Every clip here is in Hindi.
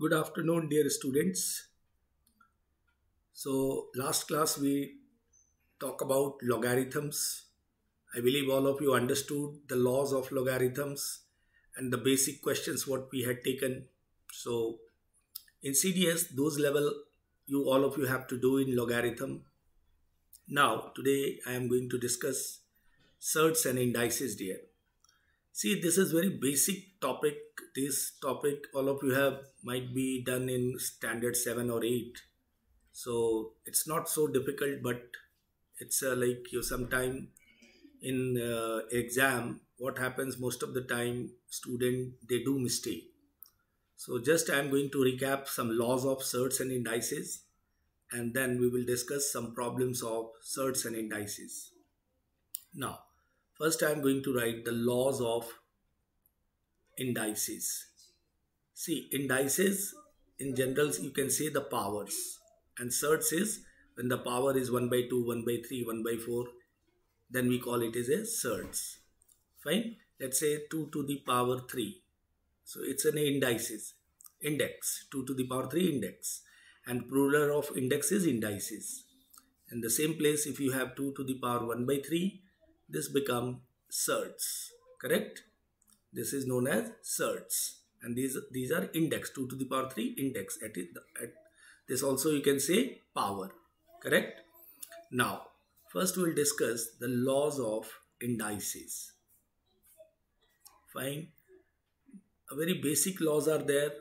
Good afternoon, dear students. So, last class we talk about logarithms. I believe all of you understood the laws of logarithms and the basic questions what we had taken. So, in CDS, those level you all of you have to do in logarithm. Now, today I am going to discuss surds and indices, dear. See, this is very basic topic. This topic all of you have might be done in standard 7 or 8. So it's not so difficult, but it's like you sometime in exam, what happens most of the time, student they do mistake. So just I'm going to recap some laws of surds and indices, and then we will discuss some problems of surds and indices. Now, first I'm going to write the laws of indices. See, indices in general you can say the powers, and surds is when the power is 1 by 2, 1 by 3, 1 by 4, then we call it as a surds. Fine. Let's say 2 to the power 3. So it's an index 2 to the power 3 index, and plural of index is indices. In the same place, if you have 2 to the power 1 by 3, this become surds. Correct? This is known as surds, and these are index 2 to the power 3 index. At this also you can say power. Correct? Now, first we will discuss the laws of indices. Fine. A very basic laws are there.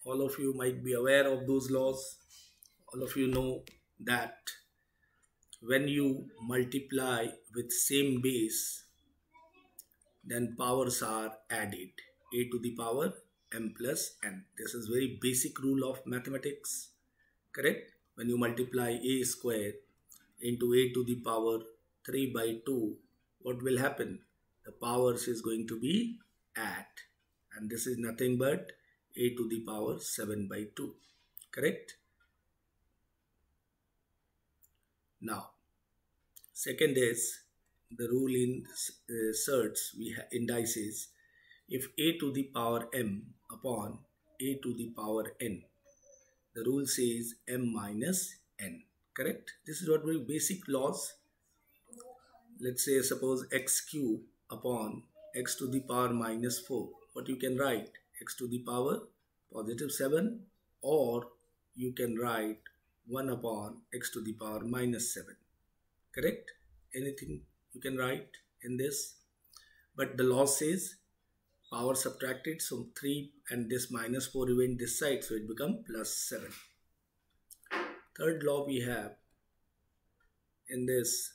All of you might be aware of those laws. All of you know that when you multiply with same base, then powers are added. A to the power m plus n. This is very basic rule of mathematics. Correct? When you multiply a square into a to the power 3 by 2, what will happen? The powers is going to be add, and this is nothing but a to the power 7 by 2. Correct? Now, second is the rule in surds, we have indices. If a to the power m upon a to the power n, the rule says m minus n. Correct? This is what we basic laws. Let's say suppose x cube upon x to the power minus 4. What you can write? X to the power positive 7, or you can write 1 upon x to the power minus 7. Correct? Anything you can write in this. But the law says power subtracted, so 3 and this minus 4 went this side, so it become plus 7. Third law we have in this,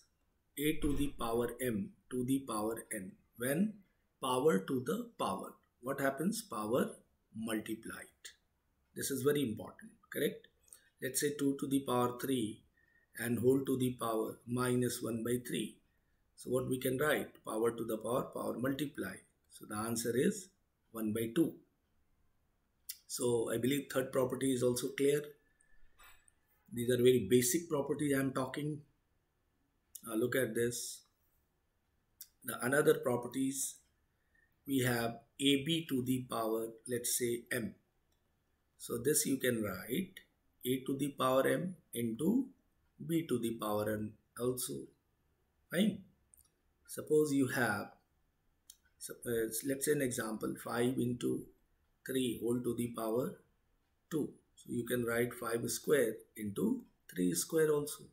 a to the power m to the power n. When power to the power, what happens? Power multiplied. This is very important. Correct? Let's say 2 to the power 3 and whole to the power minus 1 by 3. So what we can write? Power to the power multiply. So the answer is 1 by 2. So I believe third property is also clear. These are very basic properties I am talking. Now look at this. The another properties, we have ab to the power, let's say m. So this you can write a to the power m into b to the power n also. Fine. Suppose you have, let's say an example, 5 into 3 whole to the power 2. So you can write 5 square into 3 square also.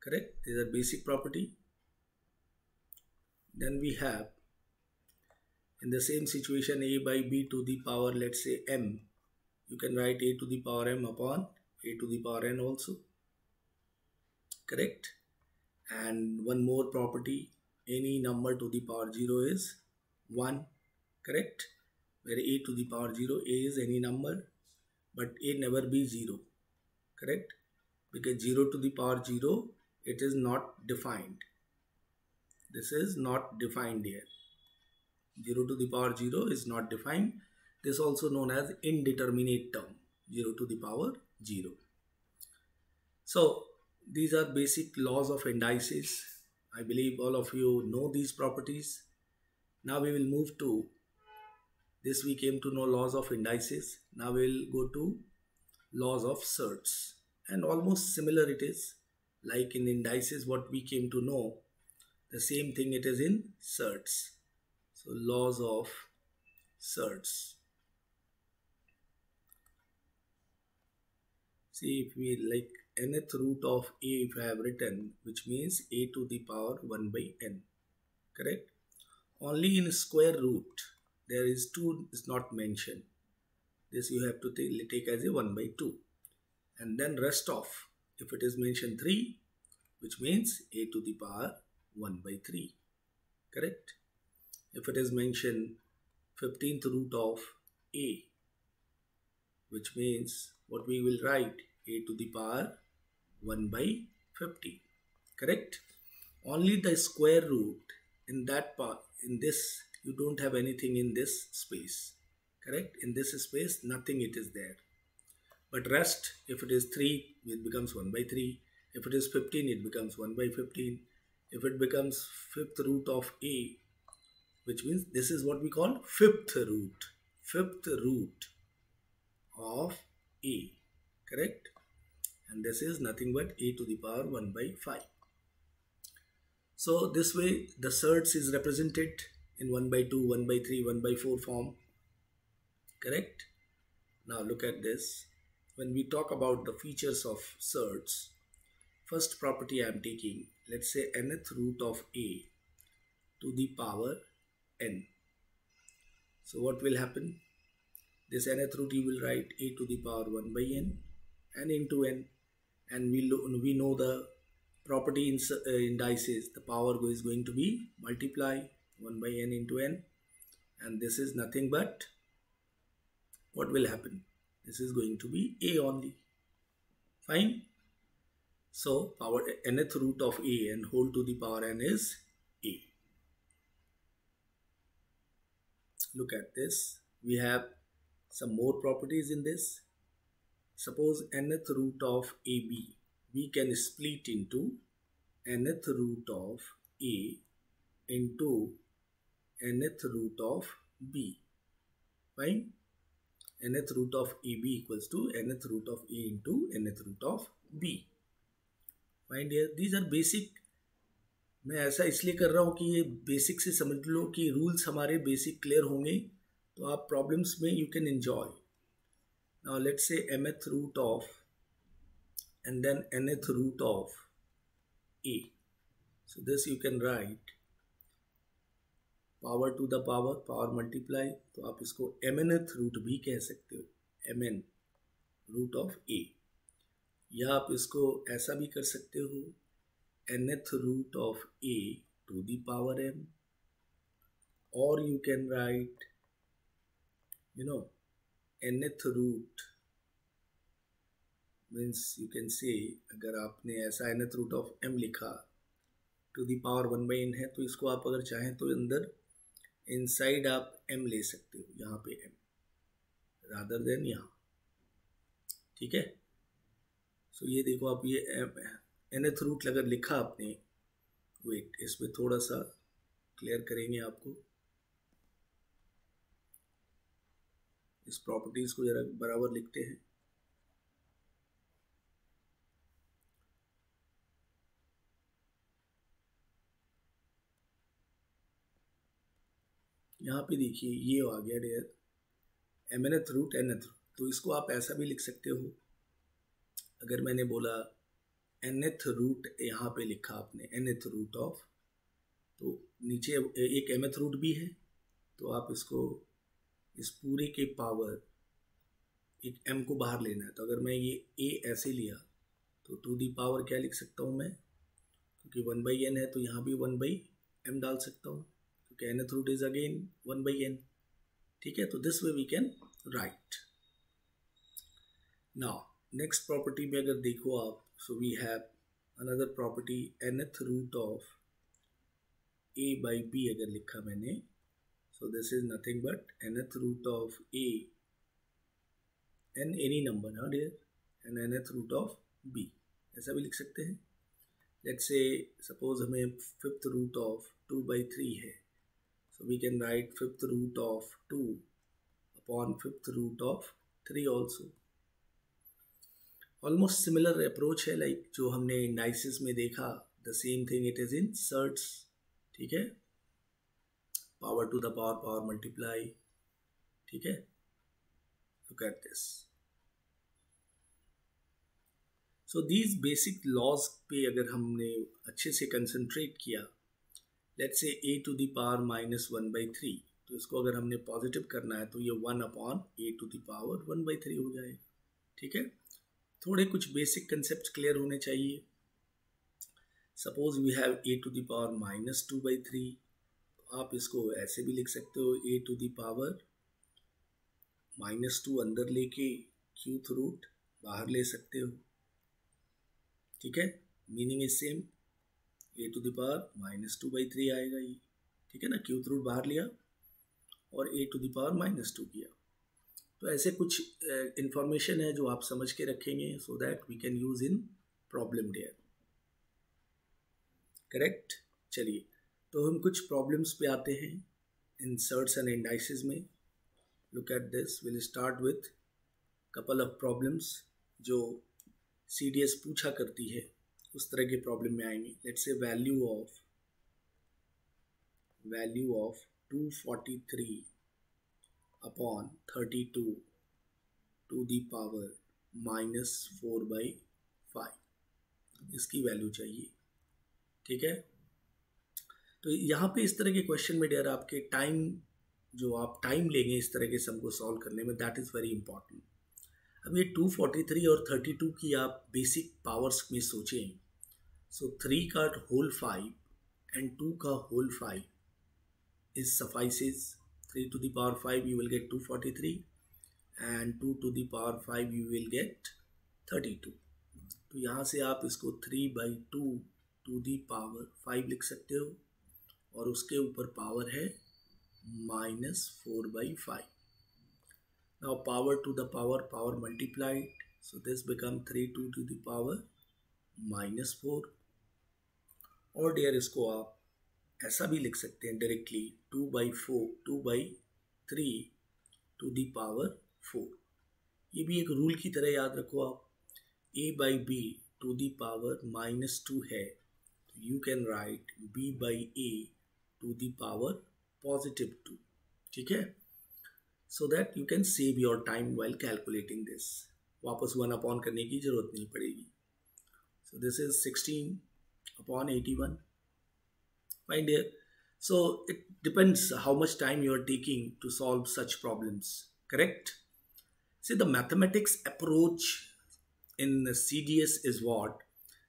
Correct? These are basic property. Then we have in the same situation a by b to the power, let's say m. You can write a to the power m upon a to the power n also. Correct? And one more property, any number to the power 0 is 1. Correct? Where a to the power 0, a is any number, but a never be 0. Correct? Because 0 to the power 0, it is not defined. This is not defined here. 0 to the power 0 is not defined. This is also known as indeterminate term, 0 to the power 0. So these are basic laws of indices. I believe all of you know these properties. Now we will move to This we came to know laws of indices. Now we'll go to laws of surds, and almost similar it is. Like in indices what we came to know, the same thing it is in surds. So laws of surds. See, if we like nth root of a, if I have written, which means a to the power 1 by n, correct? Only in square root there is 2 is not mentioned. This you have to take as a 1 by 2, and then rest of, if it is mentioned 3, which means a to the power 1 by 3, correct? If it is mentioned 15th root of a, which means what we will write, a to the power 1 by 50, correct? Only the square root in that part, in this you don't have anything in this space, correct? In this space nothing it is there, but rest, if it is 3 it becomes 1 by 3, if it is 15 it becomes 1 by 15, if it becomes 5th root of a, which means this is what we call fifth root of a, correct? And this is nothing but a to the power 1 by 5. So this way the surds is represented in 1 by 2, 1 by 3, 1 by 4 form, correct? Now look at this. When we talk about the features of surds, first property I am taking, let's say nth root of a to the power n. So what will happen? This nth root you will write a to the power 1 by n and into n, and we know the property in indices, the power is going to be multiply 1 by n into n, and this is nothing but what will happen? This is going to be a only. Fine. So power nth root of a and whole to the power n is a. Look at this. We have some more properties in this. Suppose nth root of ab, we can split into nth root of a into nth root of b. Fine. Nth root of ab equals to nth root of a into nth root of b. Fine here. These are basic. मैं ऐसा इसलिए कर रहा हूँ कि ये बेसिक से समझ लो कि रूल्स हमारे बेसिक क्लियर होंगे तो आप प्रॉब्लम्स में you can enjoy. Now let's say mth root of and then nth root of a. So this you can write power to the power multiply, तो आप इसको mnth root भी कह सकते हो, mn root of a, या आप इसको ऐसा भी कर सकते हो nth root of a to the power m, or you can write nth root means you can say, अगर आपने ऐसा nth root of m लिखा to the power 1 by n है तो इसको आप अगर चाहें तो अंदर इनसाइड आप m ले सकते हो, यहाँ पे m रादर देन यहाँ, ठीक है? सो ये देखो आप ये nth रूट अगर लिखा आपने, वेट इसमें थोड़ा सा क्लियर करेंगे आपको, इस प्रॉपर्टीज को जरा बराबर लिखते हैं. यहाँ पे देखिए ये आ गया there mnth root nth root, तो इसको आप ऐसा भी लिख सकते हो. अगर मैंने बोला nth रूट यहाँ पे लिखा आपने nth रूट ऑफ, तो नीचे एक mth रूट भी है, तो आप इसको इस पूरे के पावर एक m को बाहर लेना है. तो अगर मैं ये a ऐसे लिया तो टू दी पावर क्या लिख सकता हूँ मैं, क्योंकि 1 बाई n है तो यहाँ भी 1 बाई m डाल सकता हूँ, क्योंकि nth root is again 1 by n. ठीक है, तो this way we can write. Now next property में अगर देखो आप, so we have another property nth root of a by b अगर लिखा मैंने, so this is nothing but nth root of a and any number ना dear, and nth root of b ऐसा भी लिख सकते हैं. Let's say suppose हमें fifth root of 2 by 3 है, so we can write fifth root of 2 upon fifth root of 3 also. Almost similar approach है लाइक जो हमने इंडाइसिस में देखा, the same thing it is in surds. ठीक है, power to the power multiply. ठीक है, look at this. So these basic laws पे अगर हमने अच्छे से कंसंट्रेट किया, let's say a to the power -1/3, तो इसको अगर हमने पॉजिटिव करना है तो ये 1/a टू द पावर 1/3 हो जाएगा. ठीक है, थोड़े कुछ बेसिक कंसेप्ट क्लियर होने चाहिए. Suppose we have a to the power -2/3, आप इसको ऐसे भी लिख सकते हो, a टू द पावर -2 अंदर लेके क्यूथ रूट बाहर ले सकते हो. ठीक है, meaning is same, a to the power -2/3 आएगा ये. ठीक है ना, क्यूथ रूट बाहर लिया और a टू द पावर -2 किया. तो ऐसे कुछ इंफॉर्मेशन है जो आप समझ के रखेंगे so that we can use in problem there. Correct. चलिए, तो हम कुछ प्रॉब्लम्स पे आते हैं इन सर्ट्स एंड इंडाइसिस में. Look at this. Will start with couple of problems जो CDS पूछा करती है, उस तरह के प्रॉब्लम में आएंगे. Let's say value of 243 upon 32 to the power -4/5, इसकी वैल्यू चाहिए. ठीक है, तो यहाँ पे इस तरह के क्वेश्चन में डियर आपके टाइम, जो आप टाइम लेंगे इस तरह के सम को सॉल्व करने में, दैट इज़ वेरी इंपॉर्टेंट. अब ये 243 और 32 की आप बेसिक पावर्स में सोचें. सो 3 का होल 5 एंड 2 का whole 5 is सफाइसेस. 3 to the power 5 you will get 243 and 2 to the power 5 you will get 32. तो यहाँ से आप इसको 3/2 to the power 5 लिख सकते हो और उसके ऊपर पावर है -4/5. Now power to the power multiplied, so this become 3/2 to the power -4. और डियर इसको आप ऐसा भी लिख सकते हैं डायरेक्टली, 2/3 टू दी पावर 4. ये भी एक रूल की तरह याद रखो आप. a/b टू दी पावर -2 है, तो you can write b/a to the power +2. ठीक है, so that you can save your time while calculating this. वापस 1 करने की जरूरत नहीं पड़ेगी. So this is 16/81. Fine dear. So it depends how much time you are taking to solve such problems. Correct? See, the mathematics approach in the CDS is what?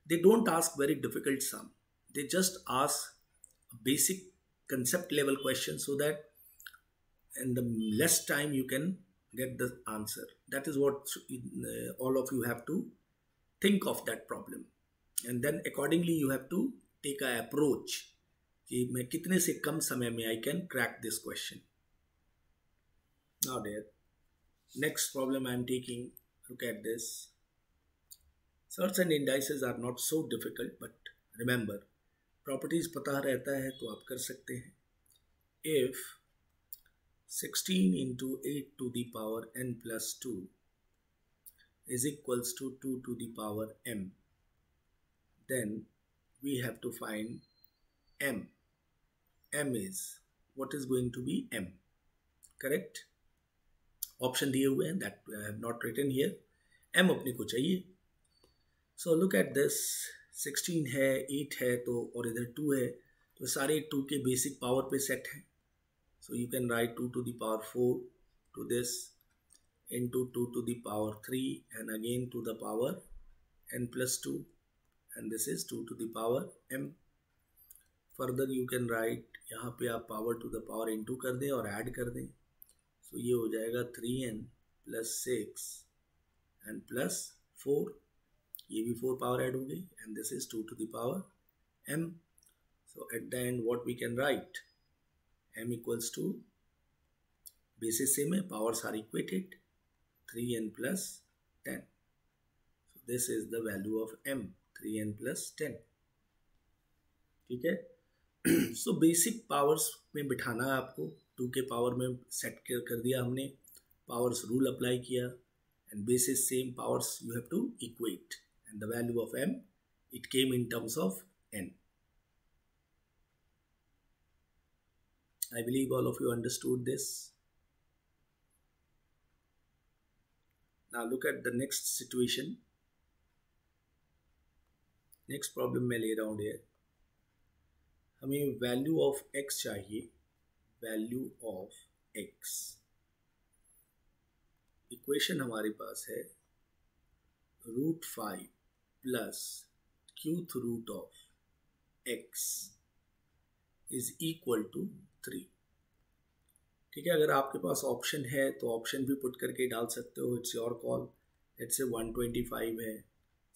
They don't ask very difficult sum. They just ask a basic concept level question so that in the less time you can get the answer. That is what all of you have to think of that problem. And then accordingly you have to take an approach कि मैं कितने से कम समय में I can crack this question. Now dear, next problem I am taking. Look at this. Surds and indices are not so difficult, but remember, properties पता रहता है तो आप कर सकते हैं. If 16 into 8 to the power n plus 2 is equals to 2 to the power m, then we have to find m. M is, what is going to be M? Correct? Option दिए हुए हैं, that I have not written here. M अपने को चाहिए. So look at this. 16 है, 8 है, तो और इधर 2 है, तो सारे 2 के बेसिक पावर पे सेट है. So you can write 2 to the power 4 to this into 2 to the power 3 and again to the power n plus 2, and this is 2 to the power m. Further you can write, यहाँ पे आप power to the power into कर दें और ऐड कर दें. सो ये हो जाएगा 3n + 6 एंड +4. ये भी 4 पावर ऐड हो गई and this is 2 to the power m. So at the end what we can write, m equals to, basis same है, powers are equated, 3n + 10. So this is the value of m, 3n + 10. ठीक है, सो बेसिक पावर्स में बिठाना है आपको. 2 के पावर में सेट कर दिया हमने, powers rule apply किया and basis same powers you have to equate and the value of m it came in terms of n. I believe all of you understood this. Now look at the next situation. Next problem मैं ले रहा हूँ here. हमें value of x चाहिए. Value of x. Equation हमारे पास है √5 plus qth root of x is equal to 3. ठीक है, अगर आपके पास ऑप्शन है तो ऑप्शन भी पुट करके डाल सकते हो. It's your call. Let's say 125 है,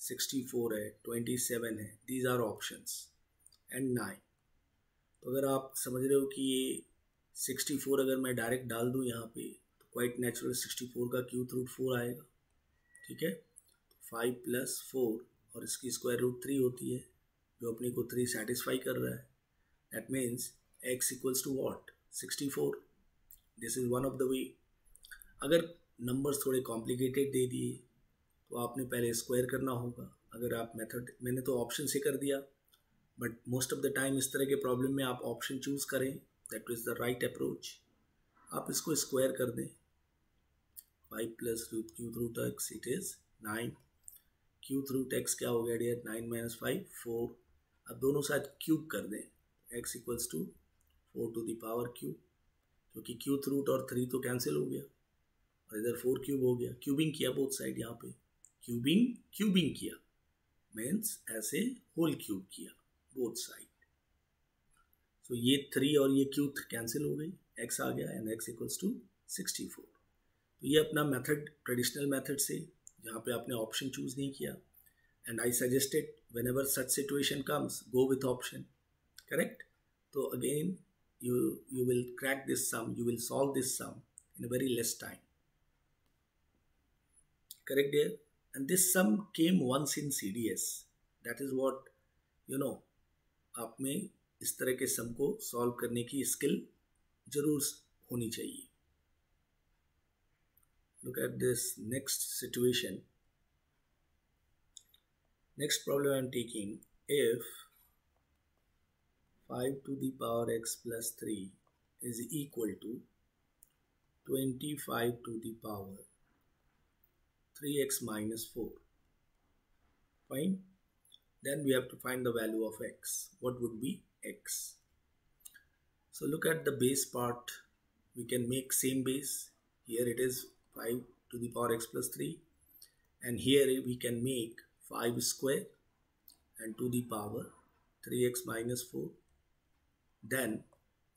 64 है, 27 है. These are options and 9. तो अगर आप समझ रहे हो कि ये 64 अगर मैं डायरेक्ट डाल दूँ यहाँ पे तो क्वाइट नेचुरल 64 का क्यूथ रूट 4 आएगा. ठीक है, 5 + 4 और इसकी स्क्वायर रूट 3 होती है जो अपने को 3 सेटिस्फाई कर रहा है. That means x equals to what 64. This is one of the way. अगर नंबर्स थोड़े कॉम्प्लिकेटेड दे दिए तो आपने पहले स्क्वायर करना होगा. अगर आप मेथड मैंने तो ऑप्शन से कर दिया but most of the time इस तरह के प्रॉब्लम में आप ऑप्शन चूज़ करें. That is the right approach. आप इसको स्क्वायर कर दें. 5 + cube root x it is 9. Cube root x क्या हो गया डियर 9 - 5 4. अब दोनों साइड क्यूब कर दें. x equals to 4 to the power cube क्योंकि क्यूथ रूट और 3 तो कैंसिल हो गया और इधर 4 क्यूब हो गया. क्यूबिंग किया बोथ साइड. यहाँ पे क्यूबिंग किया मीन्स ऐसे होल क्यूब किया बोथ साइड. सो ये 3 और ये क्यूथ कैंसिल हो गई. x आ गया एंड x इक्वल्स टू 64. तो ये अपना मेथड ट्रेडिशनल मेथड से जहाँ पे आपने ऑप्शन चूज नहीं किया. And I suggested whenever such situation comes go with option. Correct? So again you will crack this sum, you will solve this sum in a very less time. Correct dear? And this sum came once in CDS. That is what you know. आप में इस तरह के सम को सॉल्व करने की स्किल जरूर होनी चाहिए. Look at this next situation. Next problem I am taking. If 5 to the power x plus 3 is equal to 25 to the power 3x minus 4. Fine. Then we have to find the value of x. What would be x? So look at the base part. We can make same base. Here it is 5 to the power x plus 3. And here we can make 5 square and to the power 3x minus 4. Then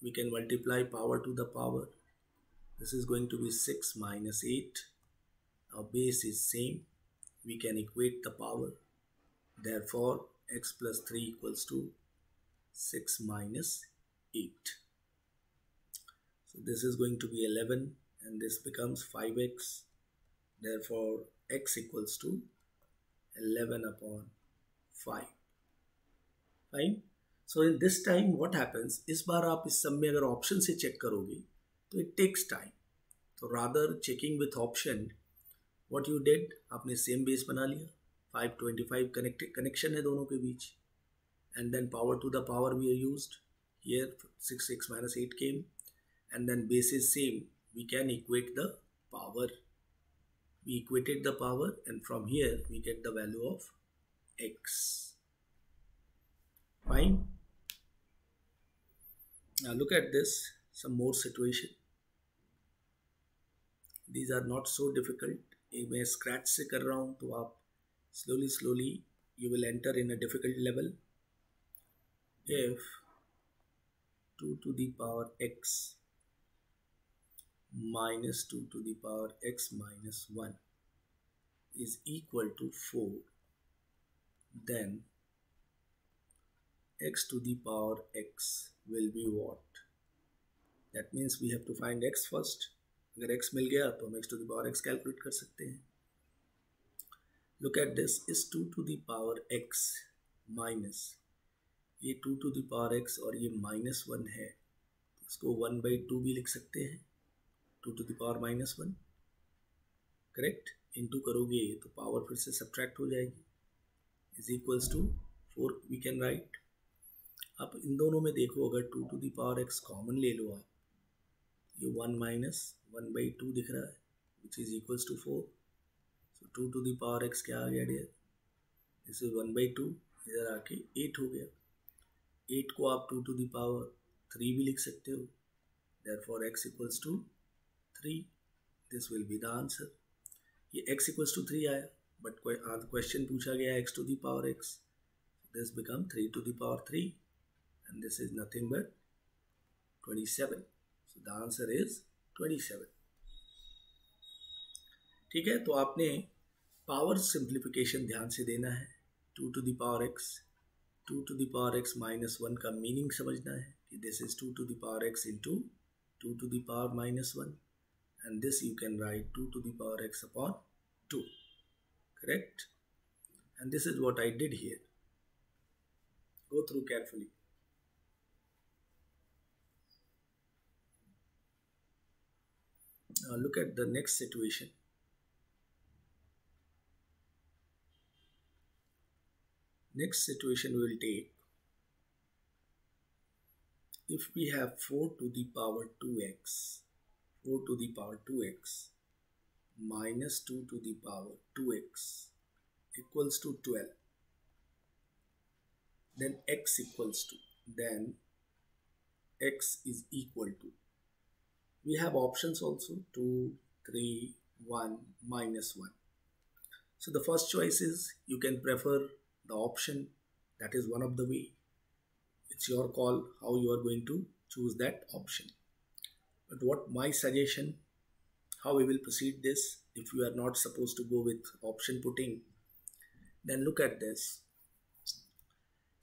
we can multiply power to the power. This is going to be 6 minus 8. Our base is same. We can equate the power. Therefore, x plus 3 equals to 6 minus 8. So this is going to be 11 and this becomes 5x. Therefore, x equals to 11 upon 5. Fine. So in this time what happens, इस बार आप इस सम में अगर ऑप्शन से चेक करोगे तो it takes time. So rather checking with option, what you did, आपने सेम बेस बना लिया. 525 कनेक्शन है दोनों के बीच. And then power to the power we used. Here 6 minus 8 came. And then base is same. We can equate the power. We equated the power and from here we get the value of x. Fine. Now look at this, some more situation. These are not so difficult. मैं scratch से कर रहा हूँ तो आप slowly you will enter in a difficult level. If 2 to the power x minus 2 to the power x minus 1 is equal to 4, then x to the power x will be what? That means we have to find x first. अगर x मिल गया तो हम x to the power x calculate कर सकते हैं. Look at this, is 2 to the power x minus, ये 2 to the power x और ये -1 है, इसको 1/2 भी लिख सकते हैं. 2 to the power -1. करेक्ट, इंटू करोगे तो पावर फिर से सब्ट्रैक्ट हो जाएगी, is equals to 4 we can write. अब इन दोनों में देखो, अगर 2 to the power x common ले लो आप, ये 1 माइनस 1/2 दिख रहा है which is equals to 4। So 2 to the power x क्या आ गया डियर, दिस इज 1/2, इधर आके 8 हो गया। 8 को आप 2 टू द पावर 3 भी लिख सकते हो, therefore x equals to 3, this will be the answer. ये x इक्वल्स टू 3 आया, बट क्वेश्चन पूछा गया x to the power x, this become 3 to the power 3 and this is nothing but 27, so the answer is 27। ठीक है, तो आपने पावर सिंप्लीफिकेशन ध्यान से देना है। 2 to the power x, 2 to the power x minus 1 का मीनिंग समझना है कि this is 2 to the power x into 2 to the power minus 1 and this you can write 2 to the power x upon 2, correct? And this is what I did here. Go through carefully. Now look at the next situation. Next situation we will take, if we have 4 to the power 2x, 4 to the power 2x minus 2 to the power 2x equals to 12, then x equals to, then x is equal to, we have options also, 2, 3, 1, minus 1. So the first choice is you can prefer the option, that is one of the way. It's your call how you are going to choose that option. But what my suggestion, how we will proceed this, if you are not supposed to go with option putting, then look at this.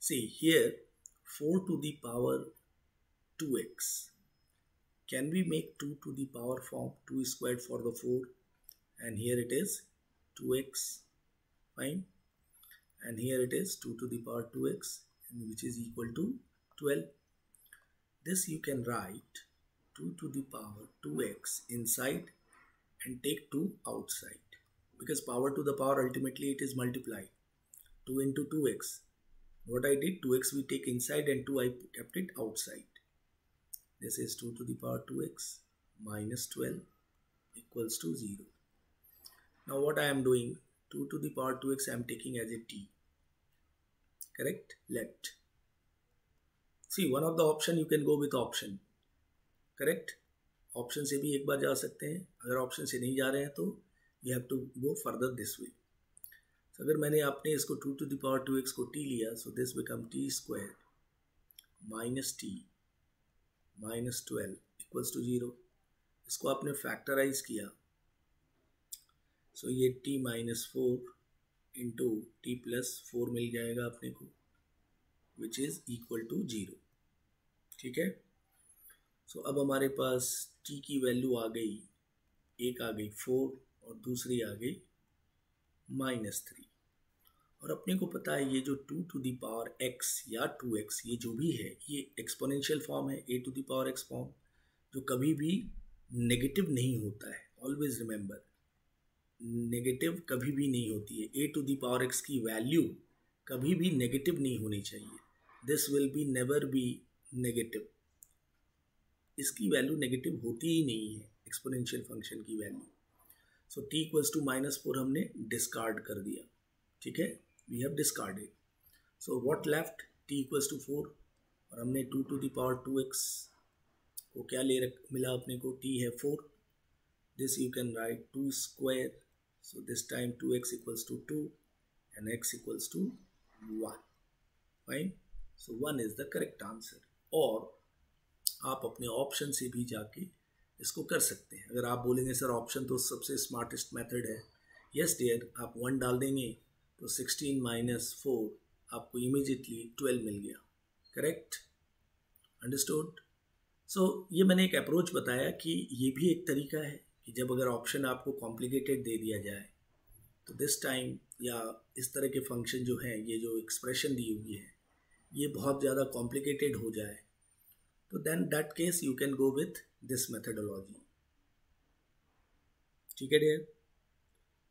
See here, 4 to the power 2x. Can we make 2 to the power form, 2 squared for the 4, and here it is 2x, fine, and here it is 2 to the power 2x, which is equal to 12. This you can write 2 to the power 2x inside and take 2 outside, because power to the power ultimately it is multiplied, 2 into 2x. What I did, 2x we take inside and 2 I kept it outside. This is 2 to the power 2x minus 12 equals to 0. Now what I am doing, 2 to the power 2x I am taking as a t, correct? Let. See, one of the option you can go with option, correct? Option से भी एक बार जा सकते हैं, अगर ऑप्शन से नहीं जा रहे हैं तो you have to go further this way. So अगर मैंने आपने इसको 2 to the power 2x को t लिया, so this become t square minus t minus 12 equals to 0. इसको आपने फैक्टराइज किया, so ये t minus 4 into t plus 4 मिल जाएगा अपने को, which is equal to 0. ठीक है, so अब हमारे पास t की वैल्यू आ गई, एक आ गई 4 और दूसरी आ गई -3, और अपने को पता है ये जो 2 to the power x या 2x ये जो भी है ये एक्सपोनेंशियल फॉर्म है, a to the power x form, जो कभी भी नेगेटिव नहीं होता है। ऑलवेज रिमेंबर, नेगेटिव कभी भी नहीं होती है, a to the power x की वैल्यू कभी भी नेगेटिव नहीं होनी चाहिए, this will be never be negative, इसकी वैल्यू नेगेटिव होती ही नहीं है एक्सपोनेंशियल फंक्शन की value. So t equals to -4 हमने डिस्कार्ड कर दिया, ठीक है, we have discarded. So what left, t equals to 4, और हमने 2 to the power 2x को क्या मिला अपने को, t है 4, this you can write 2 square, so this time 2x equals to 2 and x equals to 1, fine, so 1 is the correct answer. और आप अपने ऑप्शन से भी जाके इसको कर सकते हैं। अगर आप बोलेंगे सर ऑप्शन तो सबसे स्मार्टेस्ट मेथड है, यस डियर, आप 1 डाल देंगे तो 16 माइनस 4 आपको इमीडिएटली 12 मिल गया, करेक्ट, अंडरस्टूड। सो ये मैंने एक अप्रोच बताया कि ये भी एक तरीका है कि जब अगर ऑप्शन आपको कॉम्प्लिकेटेड दे दिया जाए तो दिस टाइम, या इस तरह के फंक्शन जो हैं, ये जो एक्सप्रेशन दी हुई है ये बहुत ज़्यादा कॉम्प्लिकेटेड हो जाए, तो then that case you can go with this methodology, ठीक है डियर।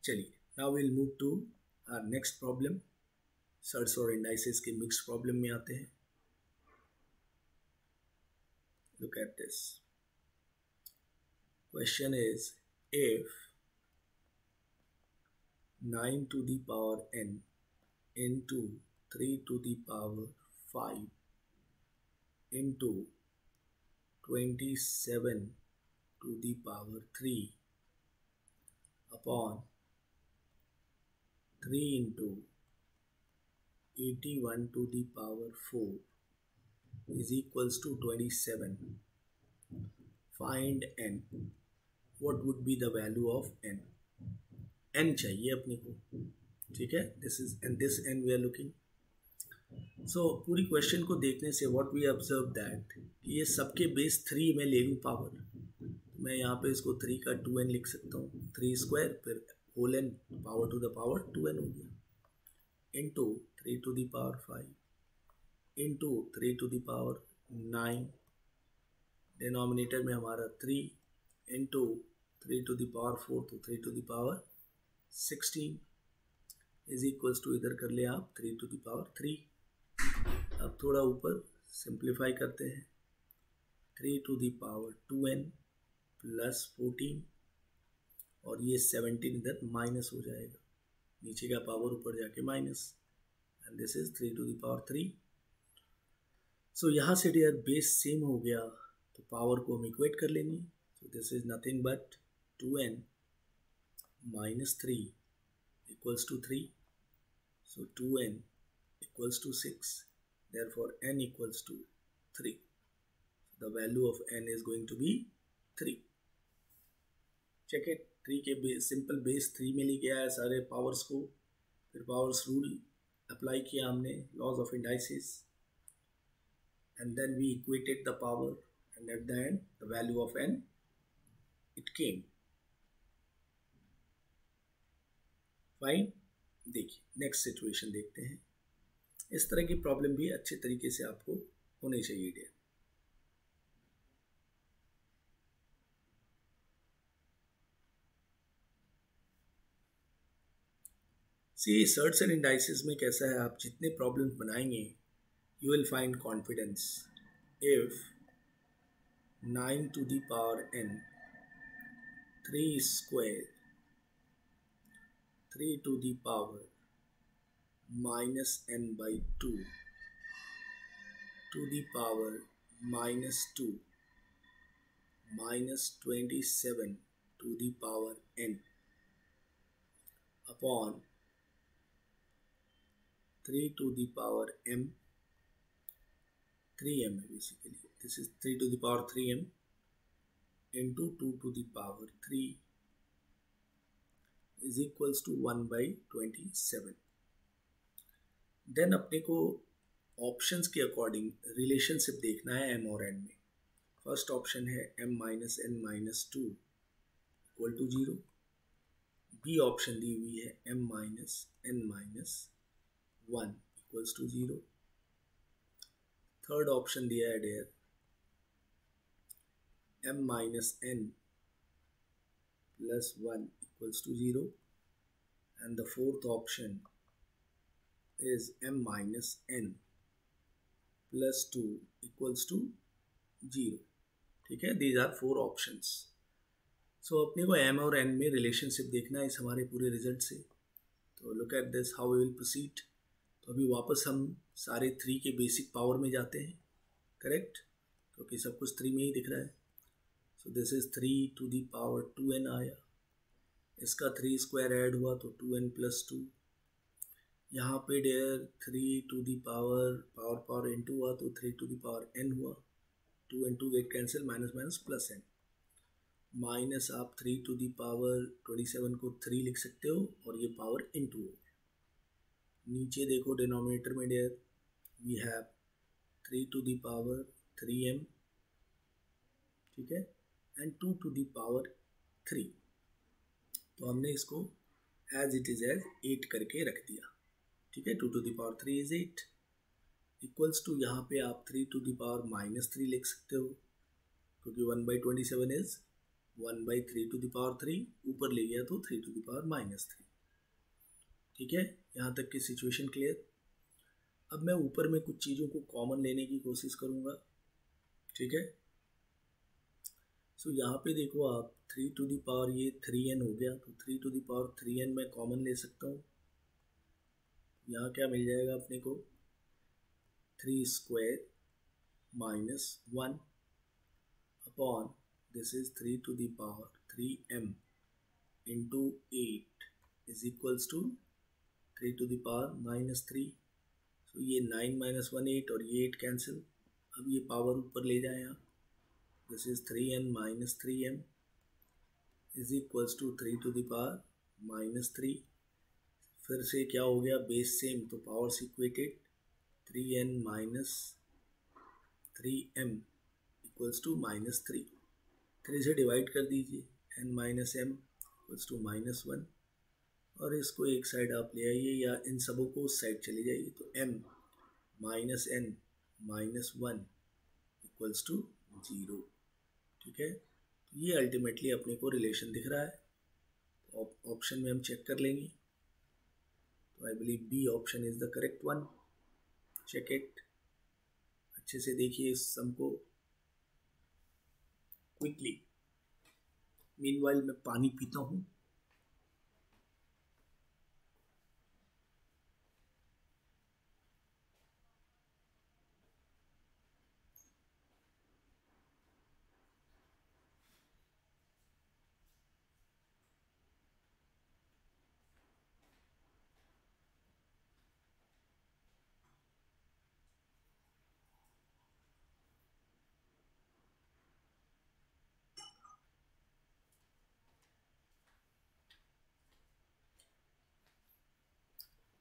चलिए, now will move to our next problem. Surds और इंडाइसेस के मिक्स प्रॉब्लम में आते हैं। Look at this question is, if 9 to the power n into 3 to the power 5 into 27 to the power 3 upon 3 into 81 to the power 4 is equals to 27. Find n. What would be the value of n? n चाहिए अपने को, ठीक है। This is and this n we are looking. So पूरी क्वेश्चन को देखने से व्हाट वी ऑब्जर्व दैट कि ये सबके बेस 3 में ले लूँ पावर। मैं यहाँ पे इसको 3 का 2n लिख सकता हूँ, 3 स्क्वायर फिर whole n power to the power 2n हो गया, into 3 to the power 5 into 3 to the power 9, denominator में हमारा 3 इंटू 3 to the power 4 तो 3 to the power 16 is equals to, इधर कर ले आप 3 to the power 3। अब थोड़ा ऊपर सिंप्लीफाई करते हैं, 3 to the power 2n plus 14 और ये 17 इधर माइनस हो जाएगा, नीचे का पावर ऊपर जाके minus, and this is 3 to the power 3। सो यहाँ से डियर बेस सेम हो गया तो पावर को हम इक्वेट कर लेंगे। सो this is nothing but 2n minus 3 equals to 3. So 2n equals to 6. Therefore n equals to 3. The value of n is going to be 3. Check it. 3 के बेस, सिंपल बेस 3 में लेके आया सारे पावर्स को, फिर पावर्स रूल अप्लाई किया हमने, laws of indices, and then we equated the power, and at the end the value of n it came. Fine. देखिए नेक्स्ट सिचुएशन देखते हैं। इस तरह की प्रॉब्लम भी अच्छे तरीके से आपको होनी चाहिए dear. See surds and indices में कैसा है, आप जितने प्रॉब्लम्स बनाएंगे you will find confidence. If 9 to the power n 3 square 3 to the power minus n by 2 to the power minus 2 minus 27 to the power n upon 3 to the power m, 3m basically, this is 3 to the power 3m into 2 to the power 3 is equals to 1 by 27। Then अपने को ऑप्शंस के अकॉर्डिंग रिलेशनशिप देखना है m और n में। फर्स्ट ऑप्शन है m minus n minus 2 equal to 0। B option दी हुई है m minus n minus 1 equals to 0। Third option दिया है there m minus n plus 1 equals to 0, and the fourth option is m minus n plus 2 equals to 0। ठीक है, these are 4 options। so अपने को m और n में रिलेशनशिप देखना है इस हमारे पूरे रिजल्ट से। तो look at this how we will proceed। तो अभी वापस हम सारे 3 के बेसिक पावर में जाते हैं, करेक्ट, क्योंकि सब कुछ 3 में ही दिख रहा है। so this is 3 to the power 2n आया, इसका 3 स्क्वायर ऐड हुआ तो 2n प्लस 2। यहाँ पे there 3 to the power into हुआ तो 3 to the power n हुआ, 2 and 2 get cancel, minus minus plus n, minus आप 3 to the power 27 को 3 लिख सकते हो और ये पावर इंटू हो। नीचे देखो डिनोमिनेटर में there we have 3 to the power 3m, ठीक है, एंड 2 to the power 3। तो हमने इसको एज इट इज एज 8 करके रख दिया, ठीक है। 2 to the power 3 is 8 equals to, यहाँ पे आप 3 to the power माइनस 3 लिख सकते हो क्योंकि 1 by 27 इज 1/3⁻3, ऊपर ले गया तो 3⁻³ ठीक है। यहाँ तक की सिचुएशन क्लियर। अब मैं ऊपर में कुछ चीज़ों को कॉमन लेने की कोशिश करूँगा, ठीक है। सो यहाँ पे देखो आप 3 ये 3n हो गया, तो 3 मैं कॉमन ले सकता हूँ। यहाँ क्या मिल जाएगा अपने को, 3² - 1 upon this is 3m into 8 is equals to 3⁻³ तो ये 9 - 1 8 और ये 8 कैंसिल। अब ये पावर ऊपर ले जाएं आप, this is 3n - 3m is equals to 3⁻³ फिर से क्या हो गया, बेस सेम तो powers equated, 3n - 3m equals to -3, 3 से डिवाइड कर दीजिए, n - m इक्वल्स टू -1 और इसको एक साइड आप ले आइए या इन सबों को उस साइड चले जाइए, तो m - n - 1 इक्वल्स टू 0, ठीक है। तो ये अल्टीमेटली अपने को रिलेशन दिख रहा है। ऑप्शन में हम चेक कर लेंगे, तो I believe B option is the correct one. Check it, अच्छे से देखिए इस सम को क्विकली। मीनवाइल मैं पानी पीता हूँ।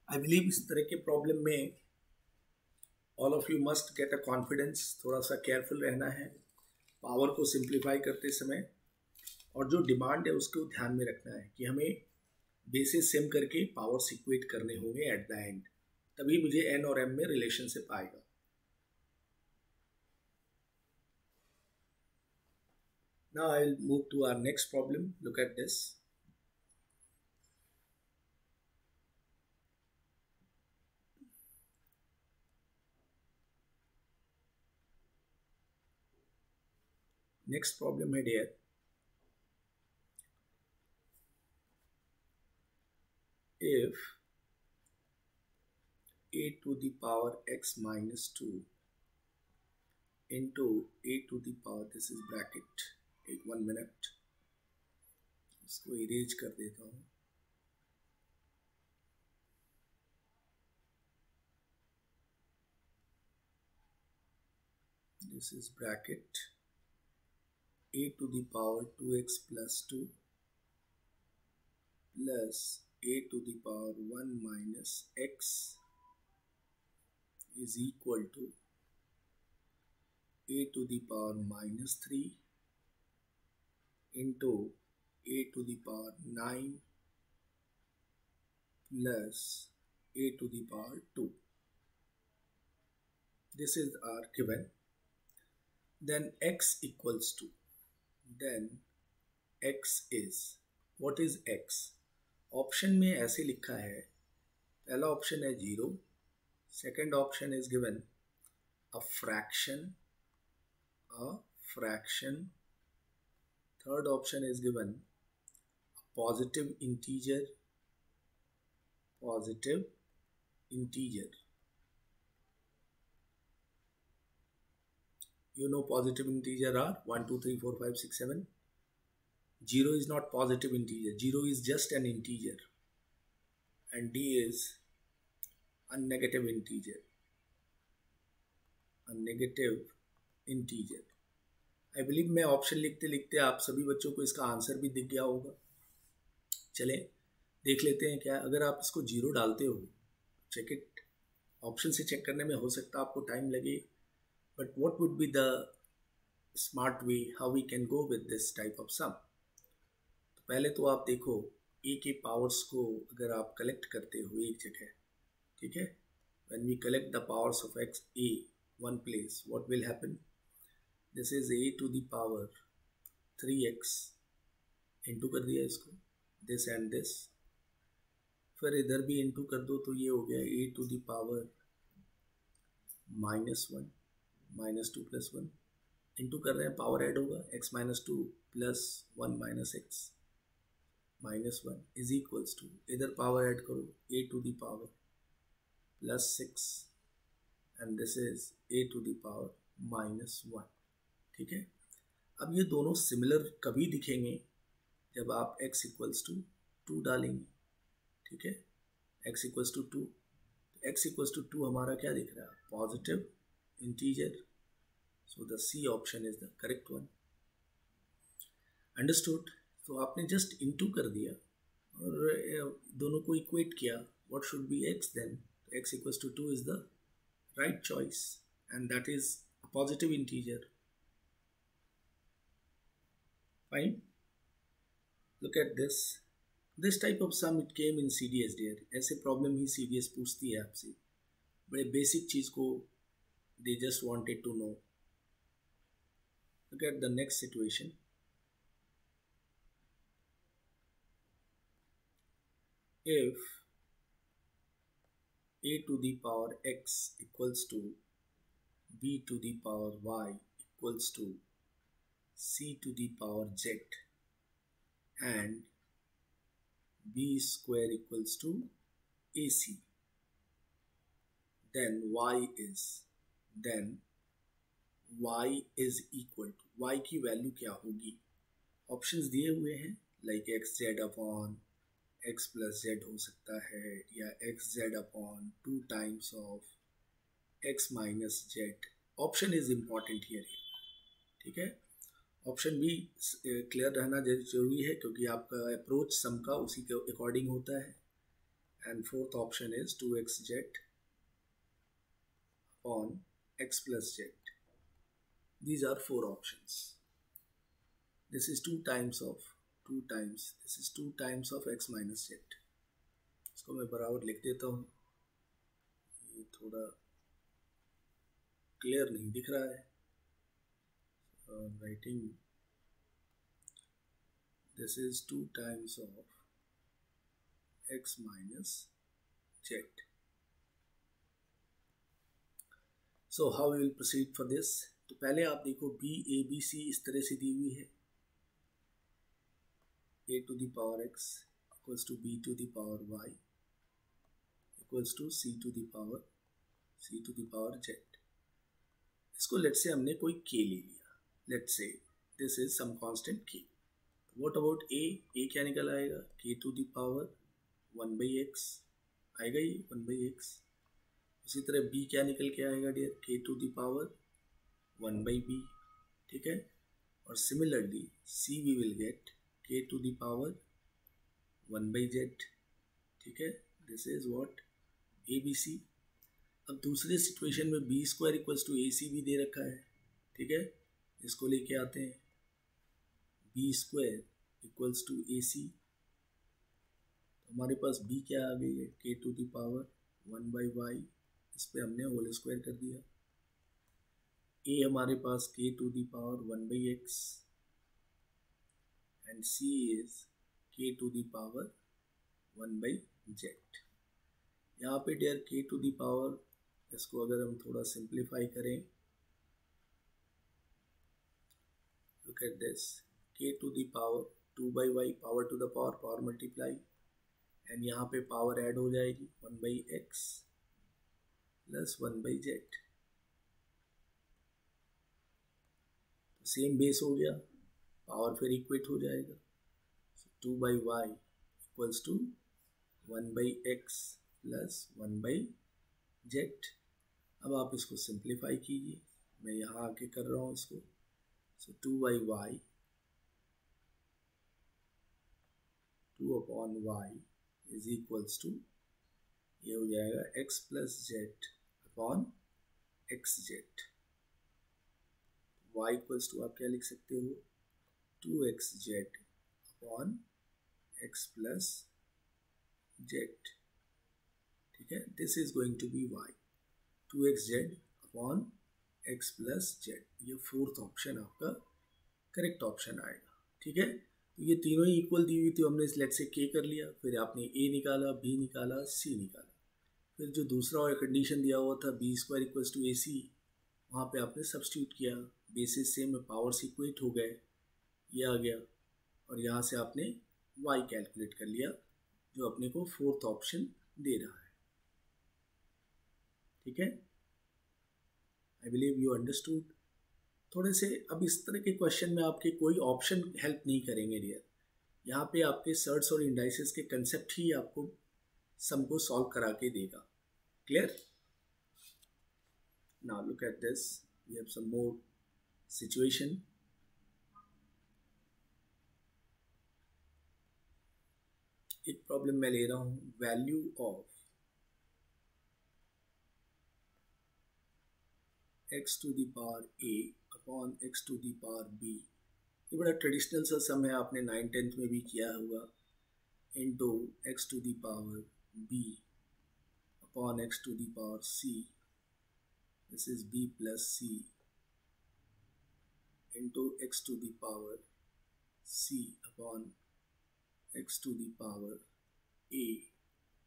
आई बिलीव इस तरह के प्रॉब्लम में all of you must get a confidence, थोड़ा सा केयरफुल रहना है पावर को सिंप्लीफाई करते समय, और जो डिमांड है उसको ध्यान में रखना है कि हमें बेसिस सिम करके पावर इक्वेट करने होंगे एट द एंड, तभी मुझे एन और एम में रिलेशनशिप आएगा। Now I'll move to our next problem. Look at this. Next problem है dear. If a to the power x minus 2 into a to the power, this is bracket, एक 1 minute, इसको इरेज कर देता हूँ। This is bracket a to the power 2x plus 2 plus a to the power 1 minus x is equal to a to the power minus 3 into a to the power 9 plus a to the power 2. This is our given. Then x equals to, then x is, what is x? Option में ऐसे लिखा है, पहला ऑप्शन है 0, second option is given a fraction, third option is given a positive integer, you know positive integer are 1 2 3 4 5 6 7. 0 is not positive integer, 0 is just an integer, and d is a negative integer, I believe मैं ऑप्शन लिखते लिखते आप सभी बच्चों को इसका आंसर भी दिख गया होगा। चलें देख लेते हैं क्या। अगर आप इसको 0 डालते हो, चेक इट, ऑप्शन से चेक करने में हो सकता है आपको टाइम लगे, but what would be the smart way how we can go with this type of sum. तो पहले तो आप देखो ए के पावर्स को अगर आप कलेक्ट करते हो एक जगह, ठीक है, when we collect the powers of x a one place, what will happen, this is a to the power 3x into कर दिया इसको, दिस एंड दिस, फिर इधर भी इंटू कर दो तो ये हो गया a to the power -1 -2 + 1, into कर रहे हैं पावर ऐड होगा, x - 2 + 1 - x -1 is equals to, इधर पावर ऐड करो, a to the power +6 and this is a to the power -1। ठीक है, अब ये दोनों सिमिलर कभी दिखेंगे जब आप x = 2 डालेंगे। ठीक है, x = 2, x = 2 हमारा क्या दिख रहा है, positive integer, so the C option is the correct one. Understood? तो आपने जस्ट इनटू कर दिया और दोनों को इक्वेट किया, what should be x then, x = 2 is the right choice and that is a positive integer. Fine, look at this type of sum it came in CDS dear, ऐसे प्रॉब्लम ही CDS पूछती है आपसे, बड़े बेसिक चीज को they just wanted to know। look at the next situation, if a to the power x equals to b to the power y equals to c to the power z and b square equals to ac, then y is equal to, y की वैल्यू क्या होगी। ऑप्शंस दिए हुए हैं, लाइक x plus z हो सकता है, या x(z)(2 times of x minus z। Option is important here. ठीक है, ऑप्शन भी क्लियर रहना जरूरी है क्योंकि आपका अप्रोच सम का उसी के अकॉर्डिंग होता है। And fourth option is 2xz on x plus z। These are 4 options. This is 2 times, this is 2 times of x minus z। इसको मैं बराबर लिख देता हूँ, ये थोड़ा क्लियर नहीं दिख रहा है। Writing this is 2 times of x minus z। So how we will proceed for this? तो पहले आप देखो b a b c इस तरह से दी हुई है, a to the power x equals to b to the power y equals to c to the power z। इसको लेट से हमने कोई k ले लिया, लेट से this is some constant k। What about a क्या निकल आएगा, k to the power 1/x आएगा, ये 1/x। उसी तरह b क्या निकल के आएगा dear, k to the power 1/b। ठीक है, और similarly c we will get k to the power 1/z। ठीक है, दिस इज व्हाट abc। अब दूसरे सिचुएशन में b square equals to ac भी दे रखा है। ठीक है, इसको लेके आते हैं, b square equals to ac, हमारे पास b क्या आ गई है, k to the power 1/y, इस पे हमने होल स्क्वायर कर दिया। a हमारे पास k to the power 1/x and c is k to the power 1/z। यहाँ पे dear k to the power, इसको अगर हम थोड़ा सिंप्लीफाई करें, look at this, k to the power 2/y, power to the power multiply, and यहाँ पे पावर ऐड हो जाएगी 1/x plus 1/z। Same base हो गया, पावर फिर इक्वेट हो जाएगा, 2/y equals to 1/x plus 1/z। अब आप इसको सिंप्लीफाई कीजिए, मैं यहाँ आके कर रहा हूँ इसको, सो 2/y 2/y is equals to, ये हो जाएगा x plus z upon xz। y equals to आप क्या लिख सकते हो, 2xz upon x plus z। ठीक है, this is going to be y, 2xz upon x plus z। ये फोर्थ ऑप्शन आपका करेक्ट ऑप्शन आएगा। ठीक है, ये तीनों ही इक्वल दी हुई थी, हमने लेट से के कर लिया, फिर आपने ए निकाला, बी निकाला, सी निकाला, फिर जो दूसरा और कंडीशन दिया हुआ था बी स्क्वायर इक्वल्स टू ए सी, वहाँ पे आपने सब्स्टिट्यूट किया, बेसिस सेम है, पावर्स इक्वेट हो गए, ये आ गया, और यहाँ से आपने वाई कैलकुलेट कर लिया जो अपने को फोर्थ ऑप्शन दे रहा है। ठीक है, आई बिलीव यू अंडरस्टूड। थोड़े से अब इस तरह के क्वेश्चन में आपके कोई ऑप्शन हेल्प नहीं करेंगे डियर, यहाँ पे आपके सर्ट्स और इंडाइसेस के कंसेप्ट ही आपको सम को सॉल्व करा के देगा। Clear? Now look at this, we have some more situation. एक प्रॉब्लम मैं ले रहा हूँ, value of x to the power a upon x to the power b। ये बड़ा ट्रेडिशनल सा सम है, आपने 9th-10th में भी किया होगा, into x to the power b upon x to the power c, this is b plus c, into x to the power c upon x to the power a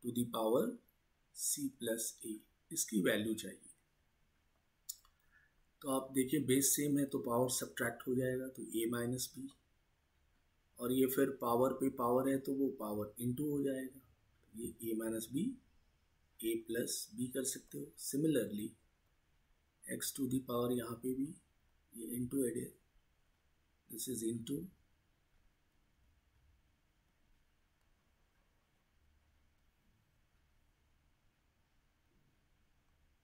to the power c plus a। इसकी वैल्यू चाहिए। तो आप देखिए बेस सेम है तो पावर सब्ट्रैक्ट हो जाएगा, तो a माइनस बी, और ये फिर पावर पे पावर है तो वो पावर इनटू हो जाएगा, तो ये a minus B a plus B कर सकते हो। Similarly x to the power यहाँ पे भी ये इनटू है, this is into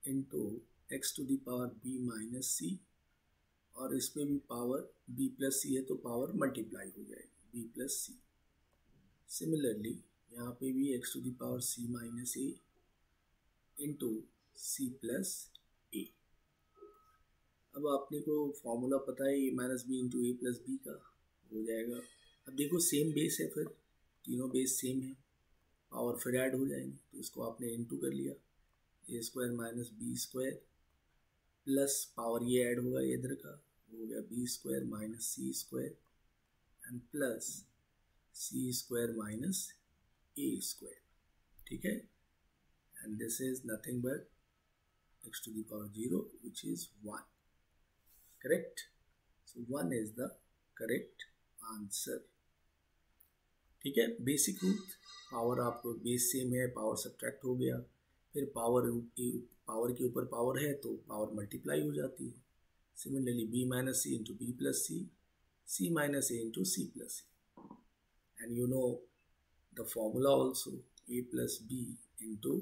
into X to the power b minus C, और इसमें भी पावर b प्लस सी है तो पावर मल्टीप्लाई हो जाएगी b प्लस सी। सिमिलरली यहाँ पे भी x to the power c minus A into C plus A. अब आपने को फॉर्मूला पता है a minus B into A plus B का, हो जाएगा। अब देखो सेम बेस है, फिर तीनों बेस सेम है, पावर फिर ऐड हो जाएंगे, तो इसको आपने इंटू कर लिया, A square minus B square plus power ये ऐड होगा इधर का, हो गया B square minus C square and plus C square minus A square. ठीक है, and this is nothing but X to the power 0 which is 1। Correct? So 1 is the correct answer. ठीक है, बेसिक रूल, पावर आपको बेस सेम है, पावर सब्ट्रैक्ट हो गया, फिर पावर के ऊपर पावर है तो पावर मल्टीप्लाई हो जाती है। Similarly b minus c into b plus c, c minus A into C plus c, and you know the formula also a plus b into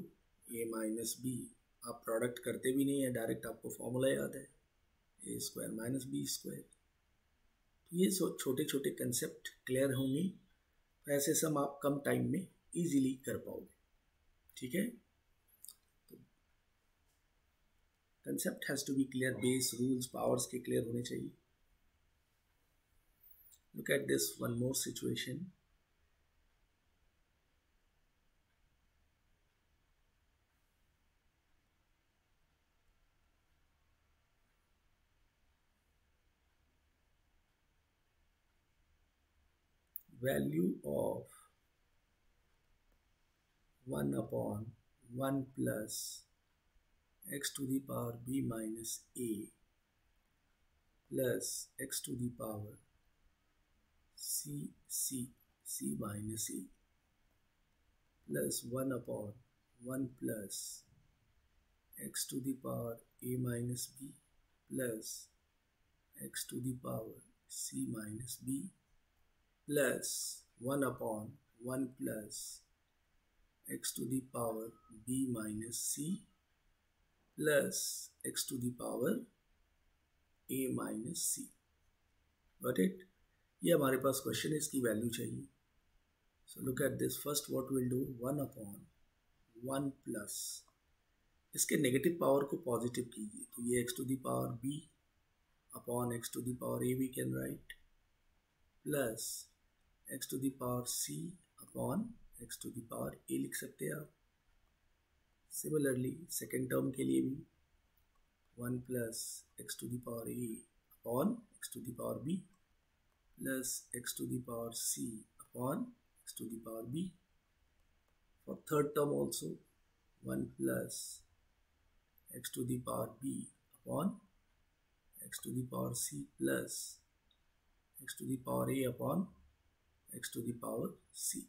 a minus b. आप प्रोडक्ट करते भी नहीं है, डायरेक्ट आपको फॉर्मूला याद है, a square minus B square. तो ये छोटे छोटे कंसेप्ट क्लियर होंगे, तो ऐसे सम आप कम टाइम में इजीली कर पाओगे। ठीक है, concept has to be clear, base rules powers के क्लियर होने चाहिए। Look at this one more situation. Value of 1 upon 1 plus x to the power b minus a plus x to the power c minus a plus 1 upon 1 plus x to the power a minus b plus x to the power c minus b plus 1 upon 1 plus x to the power b minus c plus x to the power a minus c। Got it? ये हमारे पास क्वेश्चन है, इसकी वैल्यू चाहिए। So look at this, first what will do, 1 upon 1 plus, इसके नेगेटिव पावर को पॉजिटिव कीजिए, तो ये x to the power b upon x to the power a we can write, plus x to the power c upon x to the power a लिख सकते हैं आप। सिमिलरली सेकेंड टर्म के लिए भी 1 plus x to the power a upon x to the power b, plus x to the power c upon x to the power b. For third term also 1 plus x to the power b upon x to the power c plus x to the power a upon x to the power c.